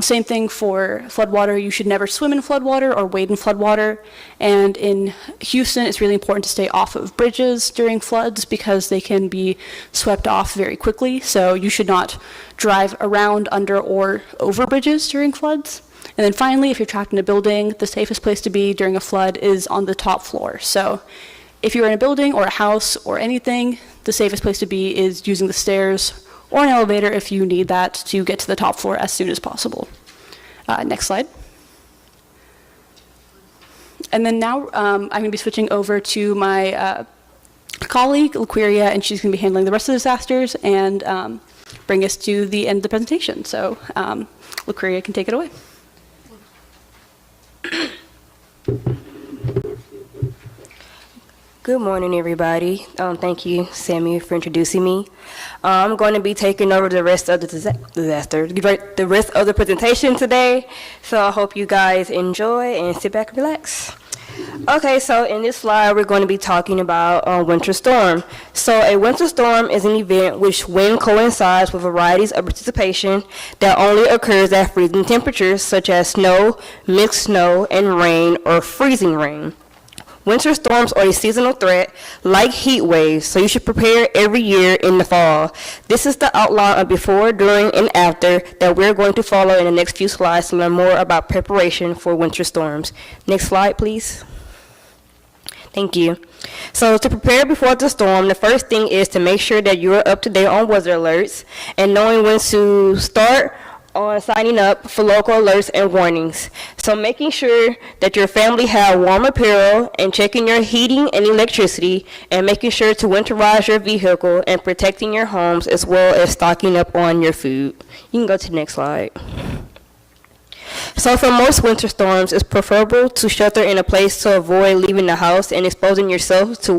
Speaker 4: Same thing for floodwater. You should never swim in floodwater or wade in floodwater. And in Houston, it's really important to stay off of bridges during floods because they can be swept off very quickly. So you should not drive around, under, or over bridges during floods. And then finally, if you're trapped in a building, the safest place to be during a flood is on the top floor. So if you're in a building or a house or anything, the safest place to be is using the stairs or an elevator if you need that to get to the top floor as soon as possible. Next slide. And then now I'm going to be switching over to my colleague, Laquiria, and she's going to be handling the rest of the disasters and bring us to the end of the presentation. So Laquiria can take it away.
Speaker 7: Good morning, everybody. Thank you, Sammy, for introducing me. I'm going to be taking over the rest of the the rest of the presentation today. So I hope you guys enjoy and sit back and relax. Okay, so in this slide, we're going to be talking about winter storm. So a winter storm is an event when coincides with varieties of precipitation that only occurs at freezing temperatures, such as snow, mixed snow, and rain or freezing rain. Winter storms are a seasonal threat like heat waves, so you should prepare every year in the fall. This is the outline of before, during, and after that we're going to follow in the next few slides to learn more about preparation for winter storms. Next slide, please. Thank you. So to prepare before the storm, the first thing is to make sure that you're up to date on weather alerts and knowing when to start on signing up for local alerts and warnings. So making sure that your family have warm apparel and checking your heating and electricity and making sure to winterize your vehicle and protecting your homes as well as stocking up on your food. You can go to the next slide. So for most winter storms, it's preferable to shelter in a place to avoid leaving the house and exposing yourself to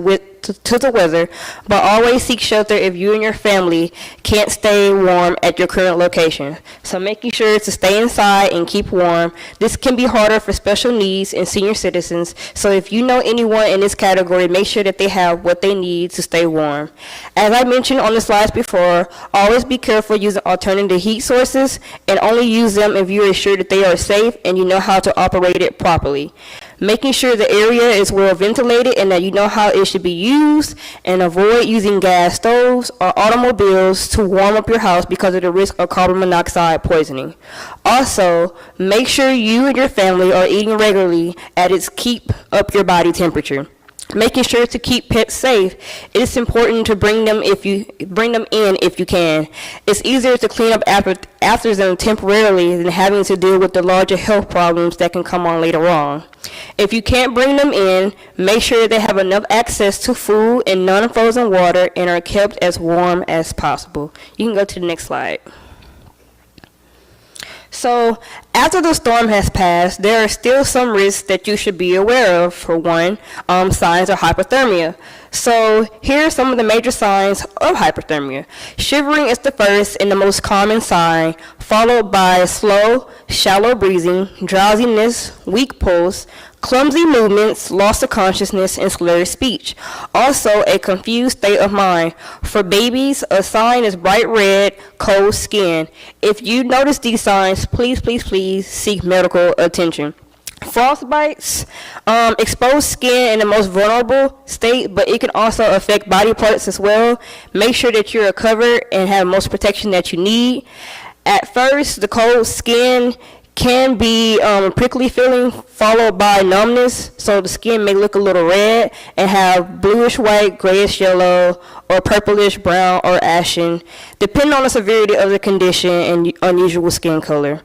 Speaker 7: the weather, but always seek shelter if you and your family can't stay warm at your current location. So making sure to stay inside and keep warm. This can be harder for special needs and senior citizens, so if you know anyone in this category, make sure that they have what they need to stay warm. As I mentioned on the slides before, always be careful using alternative heat sources and only use them if you are sure that they are safe and you know how to operate it properly. Making sure the area is well ventilated and that you know how it should be used, and avoid using gas stoves or automobiles to warm up your house because of the risk of carbon monoxide poisoning. Also, make sure you and your family are eating regularly at its keep up your body temperature. Making sure to keep pets safe. It is important to bring them in if you can. It's easier to clean up after them temporarily than having to deal with the larger health problems that can come on later on. If you can't bring them in, make sure they have enough access to food and non-frozen water and are kept as warm as possible. You can go to the next slide. So after the storm has passed, there are still some risks that you should be aware of. For one, signs of hypothermia. So here are some of the major signs of hypothermia. Shivering is the first and the most common sign, followed by slow, shallow breathing, drowsiness, weak pulse, clumsy movements, loss of consciousness, and slurred speech. Also, a confused state of mind. For babies, a sign is bright red, cold skin. If you notice these signs, please seek medical attention. Frostbites, expose skin in the most vulnerable state, but it can also affect body parts as well. Make sure that you're covered and have most protection that you need. At first, the cold skin can be prickly feeling followed by numbness, so the skin may look a little red and have bluish white, grayish yellow, or purplish brown or ashen, depending on the severity of the condition and unusual skin color.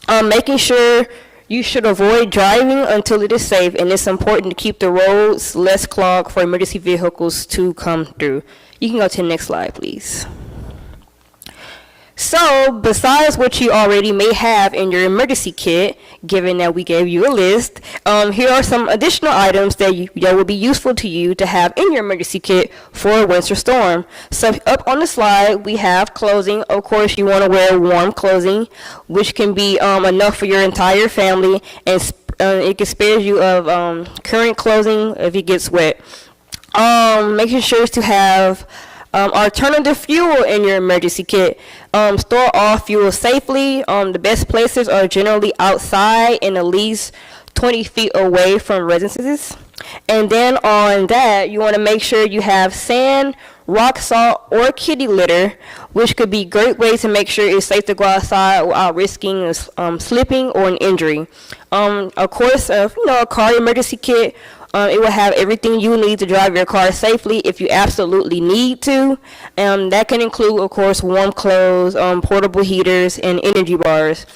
Speaker 7: Making sure you should avoid driving until it is safe, and it's important to keep the roads less clogged for emergency vehicles to come through. You can go to the next slide, please. So, besides what you already may have in your emergency kit, given that we gave you a list, here are some additional items that will be useful to you to have in your emergency kit for a winter storm. So, up on the slide, we have clothing. Of course, you want to wear warm clothing, which can be enough for your entire family, and it can spare you of current clothing if it gets wet. Making sure to have alternative fuel in your emergency kit. Store all fuel safely. The best places are generally outside and at least 20 feet away from residences. And then on that, you want to make sure you have sand, rock salt, or kitty litter, which could be great ways to make sure it's safe to go outside without risking slipping or an injury. Of course, a car emergency kit, it will have everything you need to drive your car safely if you absolutely need to. That can include, of course, warm clothes, portable heaters, and energy bars.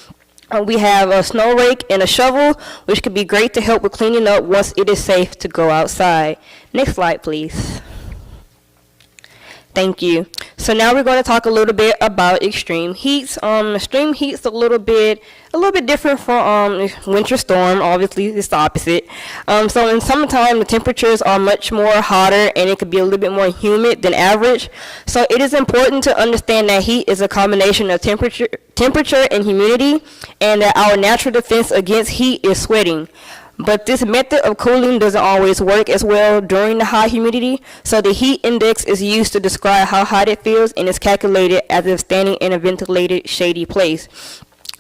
Speaker 7: We have a snow rake and a shovel, which could be great to help with cleaning up once it is safe to go outside. Next slide, please. Thank you. So now we're going to talk a little bit about extreme heats. Extreme heat's a little bit different from winter storm. Obviously, it's the opposite. So in summertime, the temperatures are much more hotter, and it could be a little bit more humid than average. So it is important to understand that heat is a combination of temperature and humidity, and that our natural defense against heat is sweating. But this method of cooling doesn't always work as well during the high humidity, so the heat index is used to describe how hot it feels, and is calculated as if standing in a ventilated, shady place.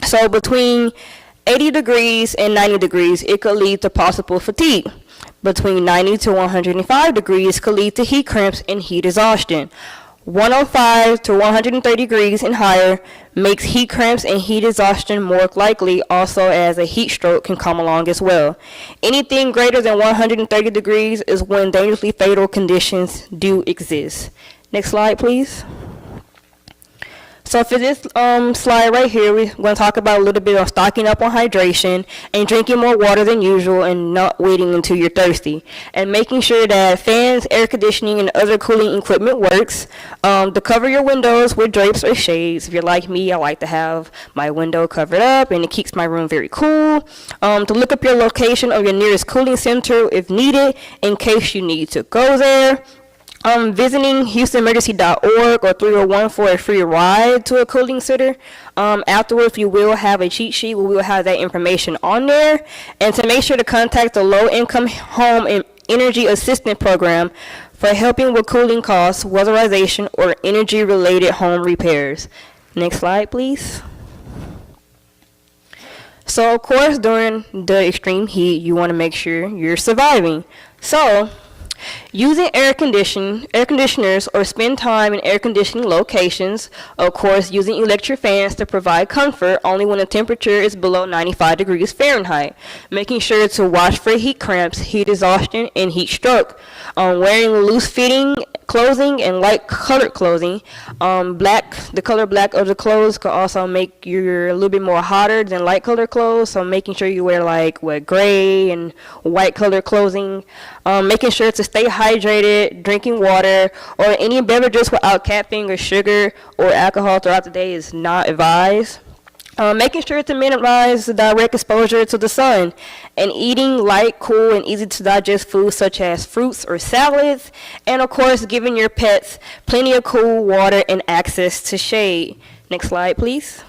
Speaker 7: So between 80 degrees and 90 degrees, it could lead to possible fatigue. Between 90 to 105 degrees could lead to heat cramps and heat exhaustion. 105 to 130 degrees and higher makes heat cramps and heat exhaustion more likely, also as a heat stroke can come along as well. Anything greater than 130 degrees is when dangerously fatal conditions do exist. Next slide, please. So for this slide right here, we're going to talk about a little bit of stocking up on hydration and drinking more water than usual, and not waiting until you're thirsty, and making sure that fans, air conditioning, and other cooling equipment works. To cover your windows with drapes or shades. If you're like me, I like to have my window covered up, and it keeps my room very cool. To look up your location of your nearest cooling center if needed, in case you need to go there. Visiting HoustonEmergency.org or 301 for a free ride to a cooling center. Afterwards, you will have a cheat sheet where we will have that information on there. And to make sure to contact the Low-Income Home and Energy Assistance Program for helping with cooling costs, weatherization, or energy-related home repairs. Next slide, please. So, of course, during the extreme heat, you want to make sure you're surviving. So, using air conditioners or spend time in air conditioning locations. Of course, using electric fans to provide comfort only when the temperature is below 95 degrees Fahrenheit. Making sure to watch for heat cramps, heat exhaustion, and heat stroke. Wearing loose-fitting clothing and light-colored clothing. The color black of the clothes could also make you a little bit more hotter than light-colored clothes. So making sure you wear gray and white-colored clothing. Making sure to stay hydrated, drinking water, or any beverages without caffeine or sugar or alcohol throughout the day is not advised. Making sure to minimize the direct exposure to the sun, and eating light, cool, and easy to digest foods such as fruits or salads, and of course giving your pets plenty of cool water and access to shade. Next slide, please.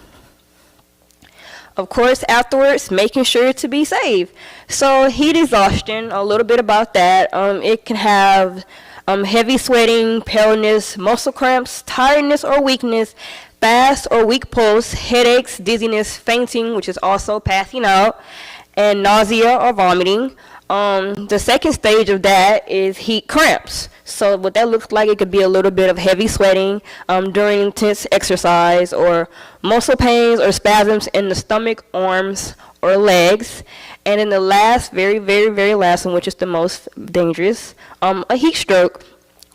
Speaker 7: Of course, afterwards, making sure to be safe. So heat exhaustion, a little bit about that. It can have heavy sweating, paleness, muscle cramps, tiredness or weakness, fast or weak pulse, headaches, dizziness, fainting, which is also passing out, and nausea or vomiting. The second stage of that is heat cramps. So what that looks like, it could be a little bit of heavy sweating during intense exercise, or muscle pains or spasms in the stomach, arms, or legs. And in the last, very, very, very last one, which is the most dangerous, a heat stroke,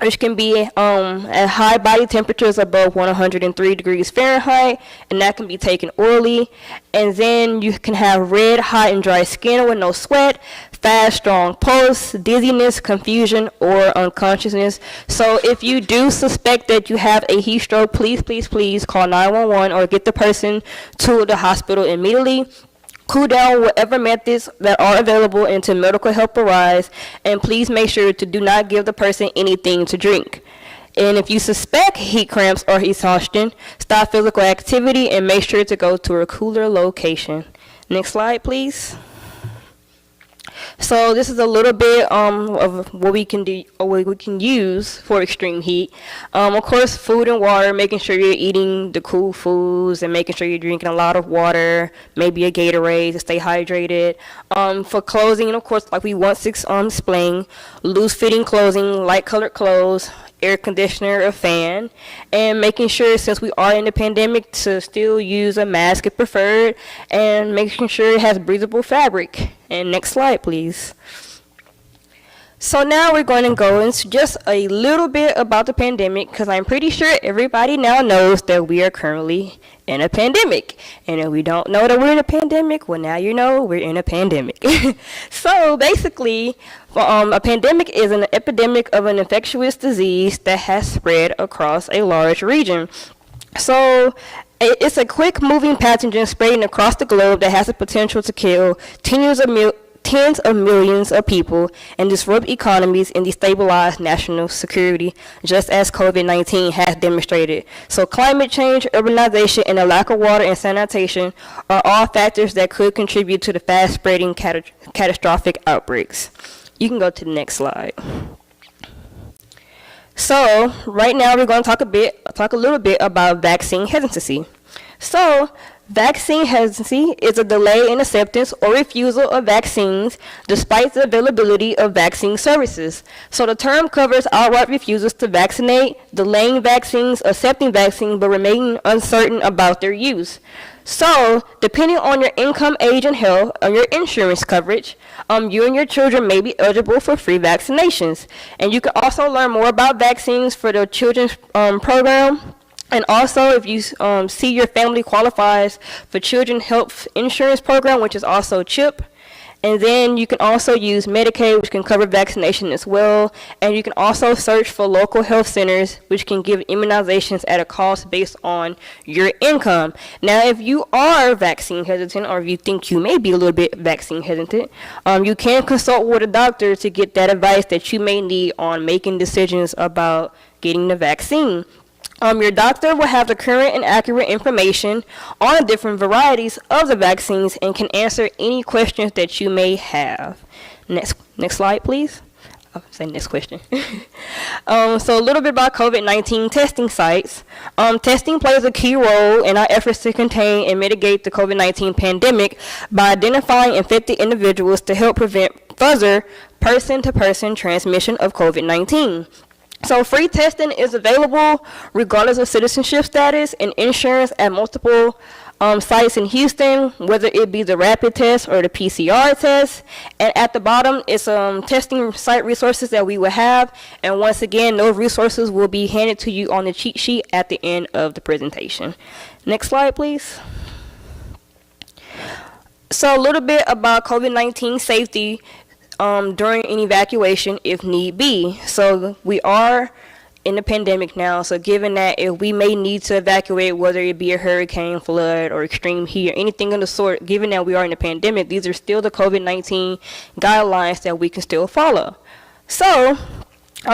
Speaker 7: which can be at high body temperatures above 103 degrees Fahrenheit, and that can be taken orally. And then you can have red, hot, and dry skin with no sweat, fast, strong pulse, dizziness, confusion, or unconsciousness. So if you do suspect that you have a heat stroke, please, please, please call 911 or get the person to the hospital immediately. Cool down whatever methods that are available until medical help arrives, and please make sure to do not give the person anything to drink. And if you suspect heat cramps or exhaustion, stop physical activity and make sure to go to a cooler location. Next slide, please. So this is a little bit of what we can do, or what we can use for extreme heat. Of course, food and water, making sure you're eating the cool foods and making sure you're drinking a lot of water, maybe a Gatorade to stay hydrated. For clothing, of course, like we once explained, loose-fitting clothing, light-colored clothes, air conditioner, a fan, and making sure, since we are in the pandemic, to still use a mask if preferred, and making sure it has breathable fabric. And next slide, please. So now we're going to go into just a little bit about the pandemic, because I'm pretty sure everybody now knows that we are currently in a pandemic. And if we don't know that we're in a pandemic, well, now you know we're in a pandemic. So basically, a pandemic is an epidemic of an infectious disease that has spread across a large region. So it's a quick-moving pathogen spreading across the globe that has the potential to kill tens of millions of people and disrupt economies and destabilize national security, just as COVID-19 has demonstrated. So climate change, urbanization, and a lack of water and sanitation are all factors that could contribute to the fast-spreading catastrophic outbreaks. You can go to the next slide. So right now we're going to talk a little bit about vaccine hesitancy. So vaccine hesitancy is a delay in acceptance or refusal of vaccines despite the availability of vaccine services. So the term covers outright refusals to vaccinate, delaying vaccines, accepting vaccines, but remaining uncertain about their use. So, depending on your income, age, and health, or your insurance coverage, you and your children may be eligible for free vaccinations. And you can also learn more about vaccines for the children's program. And also, if you see your family qualifies for Children's Health Insurance Program, which is also CHIP. And then you can also use Medicaid, which can cover vaccination as well. And you can also search for local health centers, which can give immunizations at a cost based on your income. Now, if you are vaccine hesitant, or if you think you may be a little bit vaccine hesitant, you can consult with a doctor to get that advice that you may need on making decisions about getting the vaccine. Your doctor will have the current and accurate information on the different varieties of the vaccines and can answer any questions that you may have. Next slide, please. I'll say next question. So a little bit about COVID-19 testing sites. Testing plays a key role in our efforts to contain and mitigate the COVID-19 pandemic by identifying infected individuals to help prevent further person-to-person transmission of COVID-19. So free testing is available regardless of citizenship status and insurance at multiple sites in Houston, whether it be the rapid test or the PCR test. And at the bottom is testing site resources that we will have. And once again, those resources will be handed to you on the cheat sheet at the end of the presentation. Next slide, please. So a little bit about COVID-19 safety during an evacuation if need be. So we are in the pandemic now. So given that if we may need to evacuate, whether it be a hurricane, flood, or extreme heat, or anything of the sort, given that we are in a pandemic, these are still the COVID-19 guidelines that we can still follow. So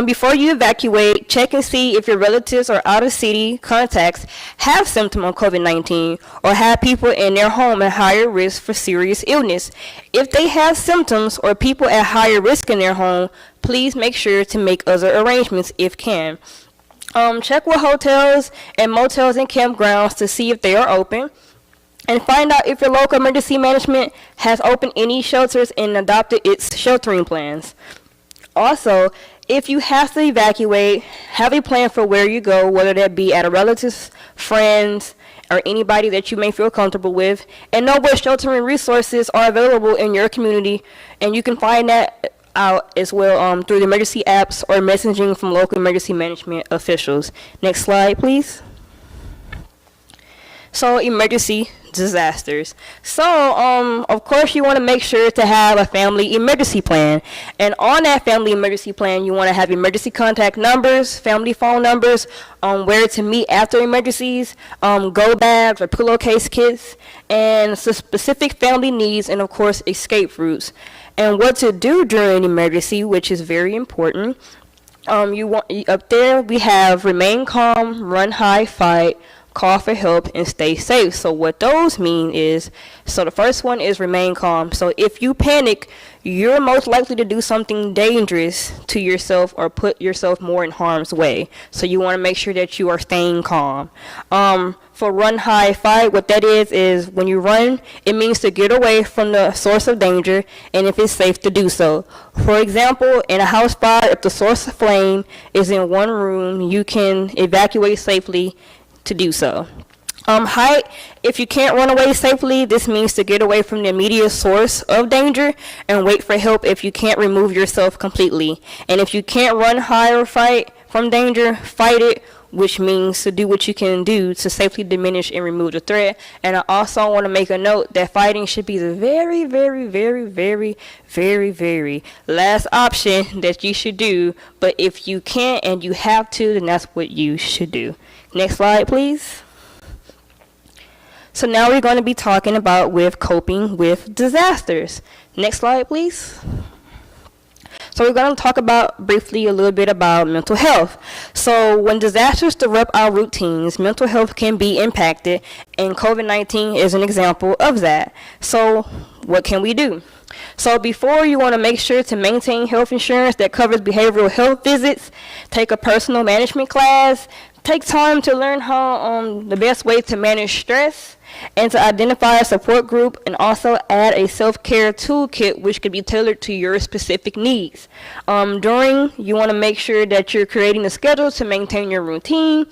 Speaker 7: before you evacuate, check and see if your relatives or out-of-city contacts have symptoms of COVID-19 or have people in their home at higher risk for serious illness. If they have symptoms or people at higher risk in their home, please make sure to make other arrangements if can. Check with hotels and motels and campgrounds to see if they are open. And find out if your local emergency management has opened any shelters and adopted its sheltering plans. Also, if you have to evacuate, have a plan for where you go, whether that be at a relative's, friends, or anybody that you may feel comfortable with, and know what sheltering resources are available in your community. And you can find that out as well through the emergency apps or messaging from local emergency management officials. Next slide, please. So, emergency disasters. So, of course, you want to make sure to have a family emergency plan. And on that family emergency plan, you want to have emergency contact numbers, family phone numbers, where to meet after emergencies, go bags or pillowcase kits, and specific family needs, and of course, escape routes. And what to do during an emergency, which is very important. Up there, we have remain calm, run, hide, fight, call for help, and stay safe. So what those mean is, so the first one is remain calm. So if you panic, you're most likely to do something dangerous to yourself or put yourself more in harm's way. So you want to make sure that you are staying calm. For run, hide, fight, what that is when you run, it means to get away from the source of danger, and if it's safe to do so. For example, in a house fire, if the source of flame is in one room, you can evacuate safely to do so. Hide, if you can't run away safely, this means to get away from the immediate source of danger and wait for help if you can't remove yourself completely. And if you can't run, hide, or fight from danger, fight it, which means to do what you can do to safely diminish and remove the threat. And I also want to make a note that fighting should be the very, very, very, very, very, very last option that you should do. But if you can't and you have to, then that's what you should do. Next slide, please. So now we're going to be talking about coping with disasters. Next slide, please. So we're going to talk about briefly a little bit about mental health. So when disasters disrupt our routines, mental health can be impacted, and COVID-19 is an example of that. So what can we do? So before, you want to make sure to maintain health insurance that covers behavioral health visits, take a personal management class, take time to learn how the best way to manage stress, and to identify a support group, and also add a self-care toolkit which could be tailored to your specific needs. You want to make sure that you're creating a schedule to maintain your routine,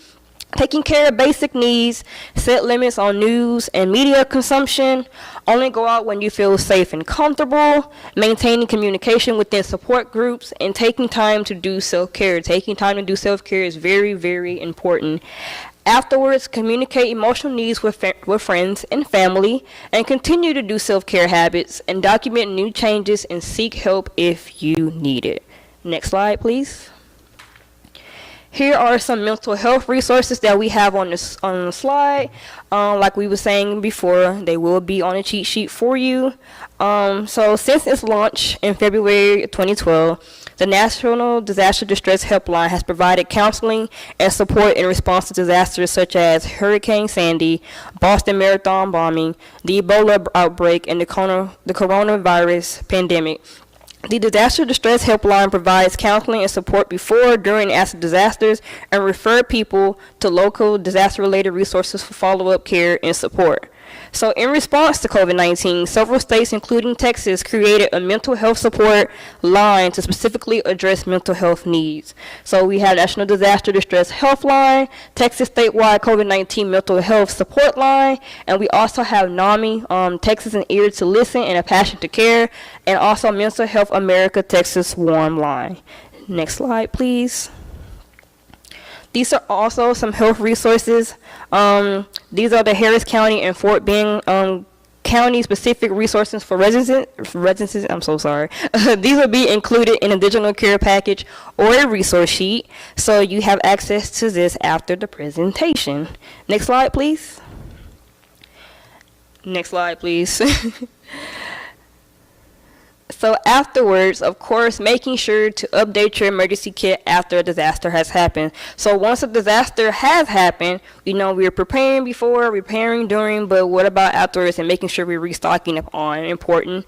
Speaker 7: taking care of basic needs, set limits on news and media consumption, only go out when you feel safe and comfortable, maintaining communication within support groups, and taking time to do self-care. Taking time to do self-care is very, very important. Afterwards, communicate emotional needs with friends and family, and continue to do self-care habits, and document new changes, and seek help if you need it. Next slide, please. Here are some mental health resources that we have on the slide. Like we were saying before, they will be on a cheat sheet for you. So since its launch in February 2012, the National Disaster Distress Helpline has provided counseling and support in response to disasters such as Hurricane Sandy, Boston Marathon bombing, the Ebola outbreak, and the coronavirus pandemic. The Disaster Distress Helpline provides counseling and support before, during, and after disasters, and refer people to local disaster-related resources for follow-up care and support. So in response to COVID-19, several states, including Texas, created a mental health support line to specifically address mental health needs. So we have National Disaster Distress Helpline, Texas statewide COVID-19 mental health support line, and we also have NAMI, Texas An Ear to Listen and a Passion to Care, and also Mental Health America Texas Warm Line. Next slide, please. These are also some health resources. These are the Harris County and Fort Bend county-specific resources for residents. I'm so sorry. These will be included in a digital care package or a resource sheet, so you have access to this after the presentation. Next slide, please. Next slide, please. So afterwards, of course, making sure to update your emergency kit after a disaster has happened. So once a disaster has happened, we're preparing before, repairing during, but what about afterwards, and making sure we're restocking up on important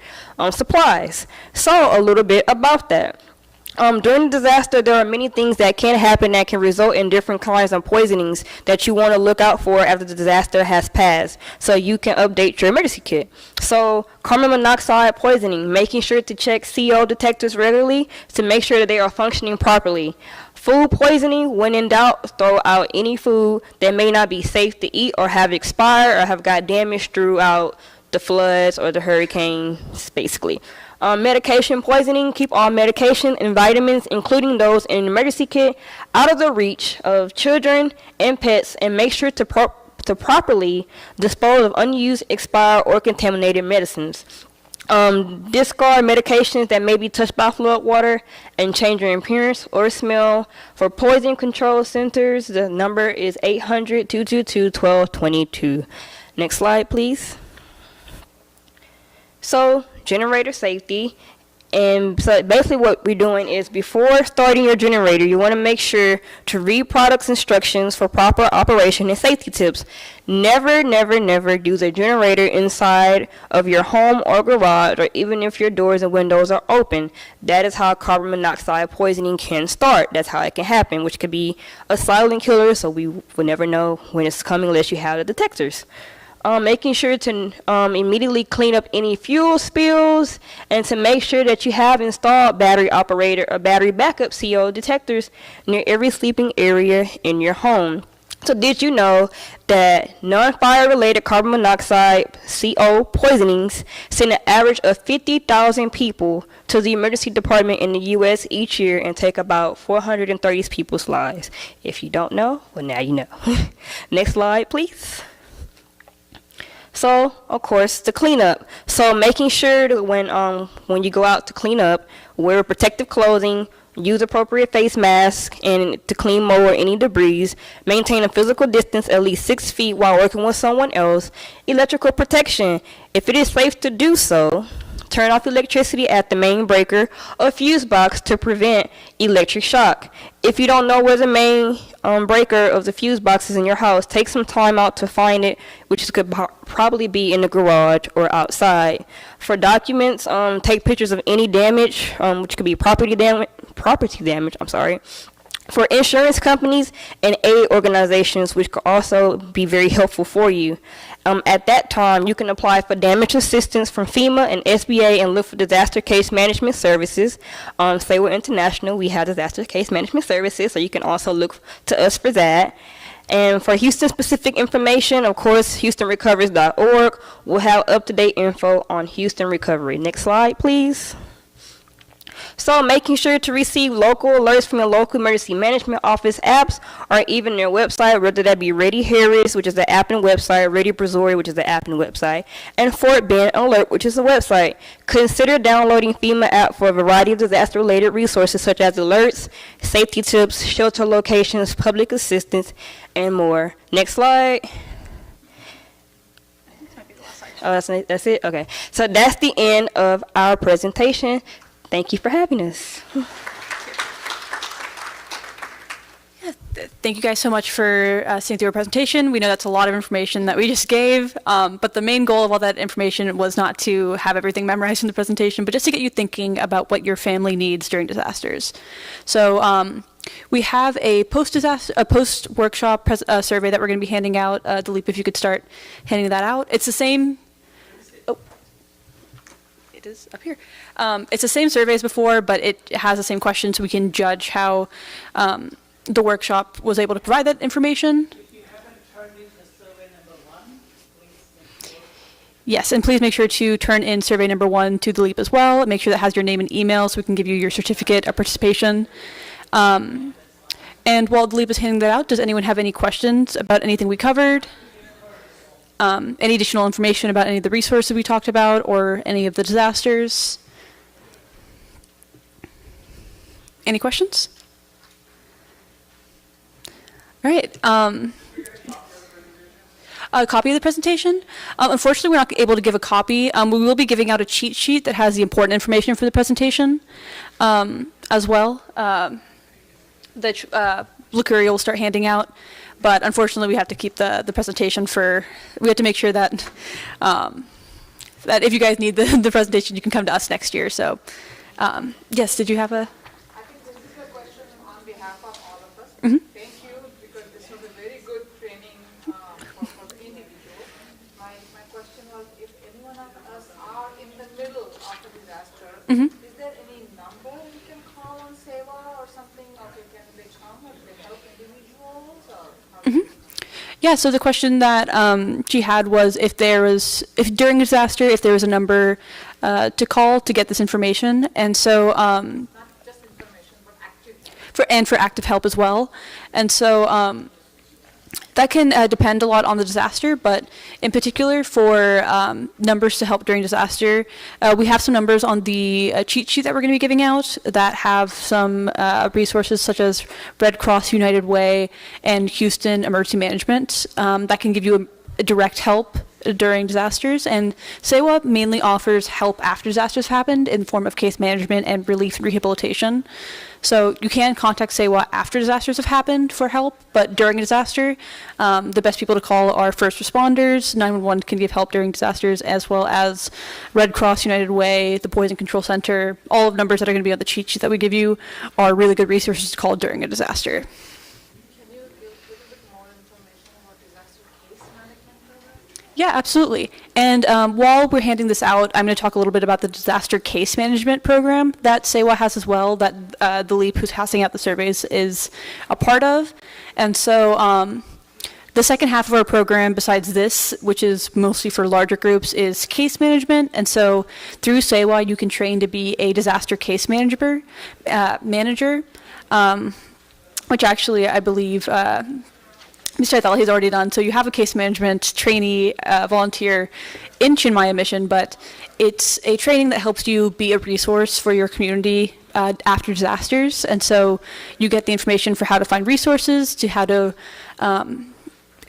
Speaker 7: supplies. So a little bit about that. During the disaster, there are many things that can happen that can result in different kinds of poisonings that you want to look out for after the disaster has passed, so you can update your emergency kit. So carbon monoxide poisoning, making sure to check CO detectors regularly to make sure that they are functioning properly. Food poisoning, when in doubt, throw out any food that may not be safe to eat or have expired or have got damaged throughout the floods or the hurricanes, basically. Medication poisoning, keep all medication and vitamins, including those in an emergency kit, out of the reach of children and pets, and make sure to properly dispose of unused, expired, or contaminated medicines. Discard medications that may be touched by flood water and change your appearance or smell. For poison control centers, the number is 800-222-1222. Next slide, please. So, generator safety, and so basically what we're doing is before starting your generator, you want to make sure to read products instructions for proper operation and safety tips. Never use a generator inside of your home or garage, or even if your doors and windows are open. That is how carbon monoxide poisoning can start. That's how it can happen, which could be a silent killer, so we will never know when it's coming unless you have the detectors. Making sure to immediately clean up any fuel spills, and to make sure that you have installed battery operator or battery backup CO detectors near every sleeping area in your home. So did you know that non-fire related carbon monoxide CO poisonings send an average of 50,000 people to the emergency department in the U.S. each year and take about 430 people's lives? If you don't know, well, now you know. Next slide, please. So, of course, the cleanup. So making sure that when you go out to clean up, wear protective clothing, use appropriate face masks, and to clean mow any debris. Maintain a physical distance at least 6 feet while working with someone else. Electrical protection. If it is safe to do so, turn off electricity at the main breaker or fuse box to prevent electric shock. If you don't know where the main breaker of the fuse box is in your house, take some time out to find it, which could probably be in the garage or outside. For documents, take pictures of any damage, which could be property damage. For insurance companies and aid organizations, which could also be very helpful for you. At that time, you can apply for damage assistance from FEMA and SBA and look for disaster case management services. Sewa International, we have disaster case management services, so you can also look to us for that. And for Houston-specific information, of course, HoustonRecovers.org will have up-to-date info on Houston Recovery. Next slide, please. So making sure to receive local alerts from your local emergency management office apps, or even their website, whether that be Ready Harris, which is the app and website, Ready Brazoria, which is the app and website, and Fort Bend Alert, which is the website. Consider downloading FEMA app for a variety of disaster-related resources such as alerts, safety tips, shelter locations, public assistance, and more. Next slide. Oh, that's it? Okay. So that's the end of our presentation. Thank you for having us.
Speaker 4: Thank you guys so much for seeing through our presentation. We know that's a lot of information that we just gave, but the main goal of all that information was not to have everything memorized in the presentation, but just to get you thinking about what your family needs during disasters. So we have a post-workshop survey that we're going to be handing out. Dilip, if you could start handing that out. It's the same. Oh, it is up here. It's the same survey as before, but it has the same questions, so we can judge how the workshop was able to provide that information.
Speaker 8: If you haven't turned in the survey number 1, please.
Speaker 4: Yes, and please make sure to turn in survey number 1 to Dilip as well. Make sure that has your name and email so we can give you your certificate of participation. And while Dilip is handing that out, does anyone have any questions about anything we covered? any additional information about any of the resources we talked about or any of the disasters. Any questions? All right. A copy of the presentation. Unfortunately, we're not able to give a copy. We will be giving out a cheat sheet that has the important information for the presentation as well. That Lucuria will start handing out. But unfortunately, we have to keep the presentation we have to make sure that that if you guys need the presentation, you can come to us next year. So, yes, did you have a?
Speaker 3: I think this is a question on behalf of all of us.
Speaker 4: Mhm.
Speaker 3: Thank you, because this was a very good training for the individual. My question was, if any one of us are in the middle of a disaster, is there any number we can call on Sewa or something? Okay, can they come or they help individuals or how?
Speaker 4: Yeah, so the question that she had was if during a disaster, if there was a number to call to get this information. And so,
Speaker 3: Not just information, but active.
Speaker 4: for active help as well. And so that can depend a lot on the disaster, but in particular for numbers to help during disaster, we have some numbers on the cheat sheet that we're going to be giving out that have some resources such as Red Cross, United Way, and Houston Emergency Management that can give you a direct help during disasters. And Sewa mainly offers help after disasters happened in the form of case management and relief and rehabilitation. So you can contact Sewa after disasters have happened for help, but during a disaster, the best people to call are first responders. 911 can give help during disasters, as well as Red Cross, United Way, the Poison Control Center. All of numbers that are going to be on the cheat sheet that we give you are really good resources to call during a disaster.
Speaker 3: Can you give a little bit more information about disaster case management program?
Speaker 4: Yeah, absolutely. And while we're handing this out, I'm going to talk a little bit about the disaster case management program that Sewa has as well, that the LEAP, who's passing out the surveys, is a part of. And so the second half of our program, besides this, which is mostly for larger groups, is case management. And so through Sewa, you can train to be a disaster case manager, which actually I believe Mr. Atal has already done. So you have a case management trainee volunteer in Chinmaya mission, but it's a training that helps you be a resource for your community after disasters. And so you get the information for how to find resources, to how to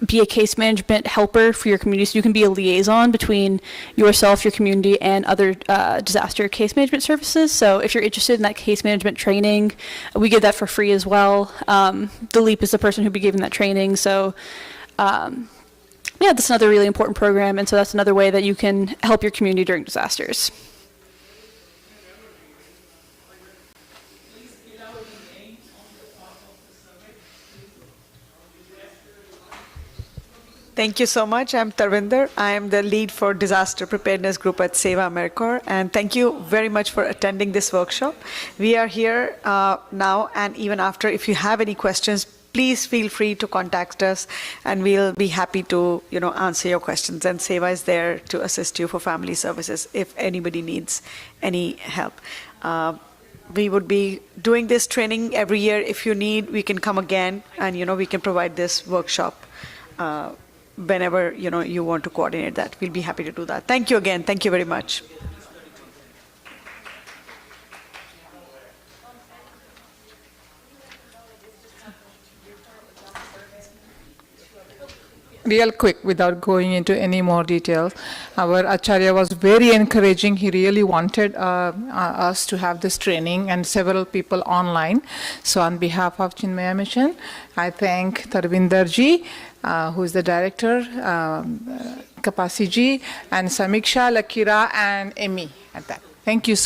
Speaker 4: be a case management helper for your community. So you can be a liaison between yourself, your community, and other disaster case management services. So if you're interested in that case management training, we give that for free as well. The LEAP is the person who'll be giving that training. So yeah, that's another really important program. And so that's another way that you can help your community during disasters.
Speaker 9: Thank you so much. I'm Tarvinder. I am the lead for Disaster Preparedness Group at Sewa Americorps. And thank you very much for attending this workshop. We are here now and even after. If you have any questions, please feel free to contact us and we'll be happy to answer your questions. And Sewa is there to assist you for family services if anybody needs any help. We would be doing this training every year. If you need, we can come again and we can provide this workshop whenever you want to coordinate that. We'll be happy to do that. Thank you again. Thank you very much.
Speaker 3: Real quick, without going into any more details, our Acharya was very encouraging. He really wanted us to have this training, and several people online. So on behalf of Chinmaya Mission, I thank Tarvinder ji, who is the director, Kapasi ji, and Samiksha, Lakira, and Amy at that. Thank you so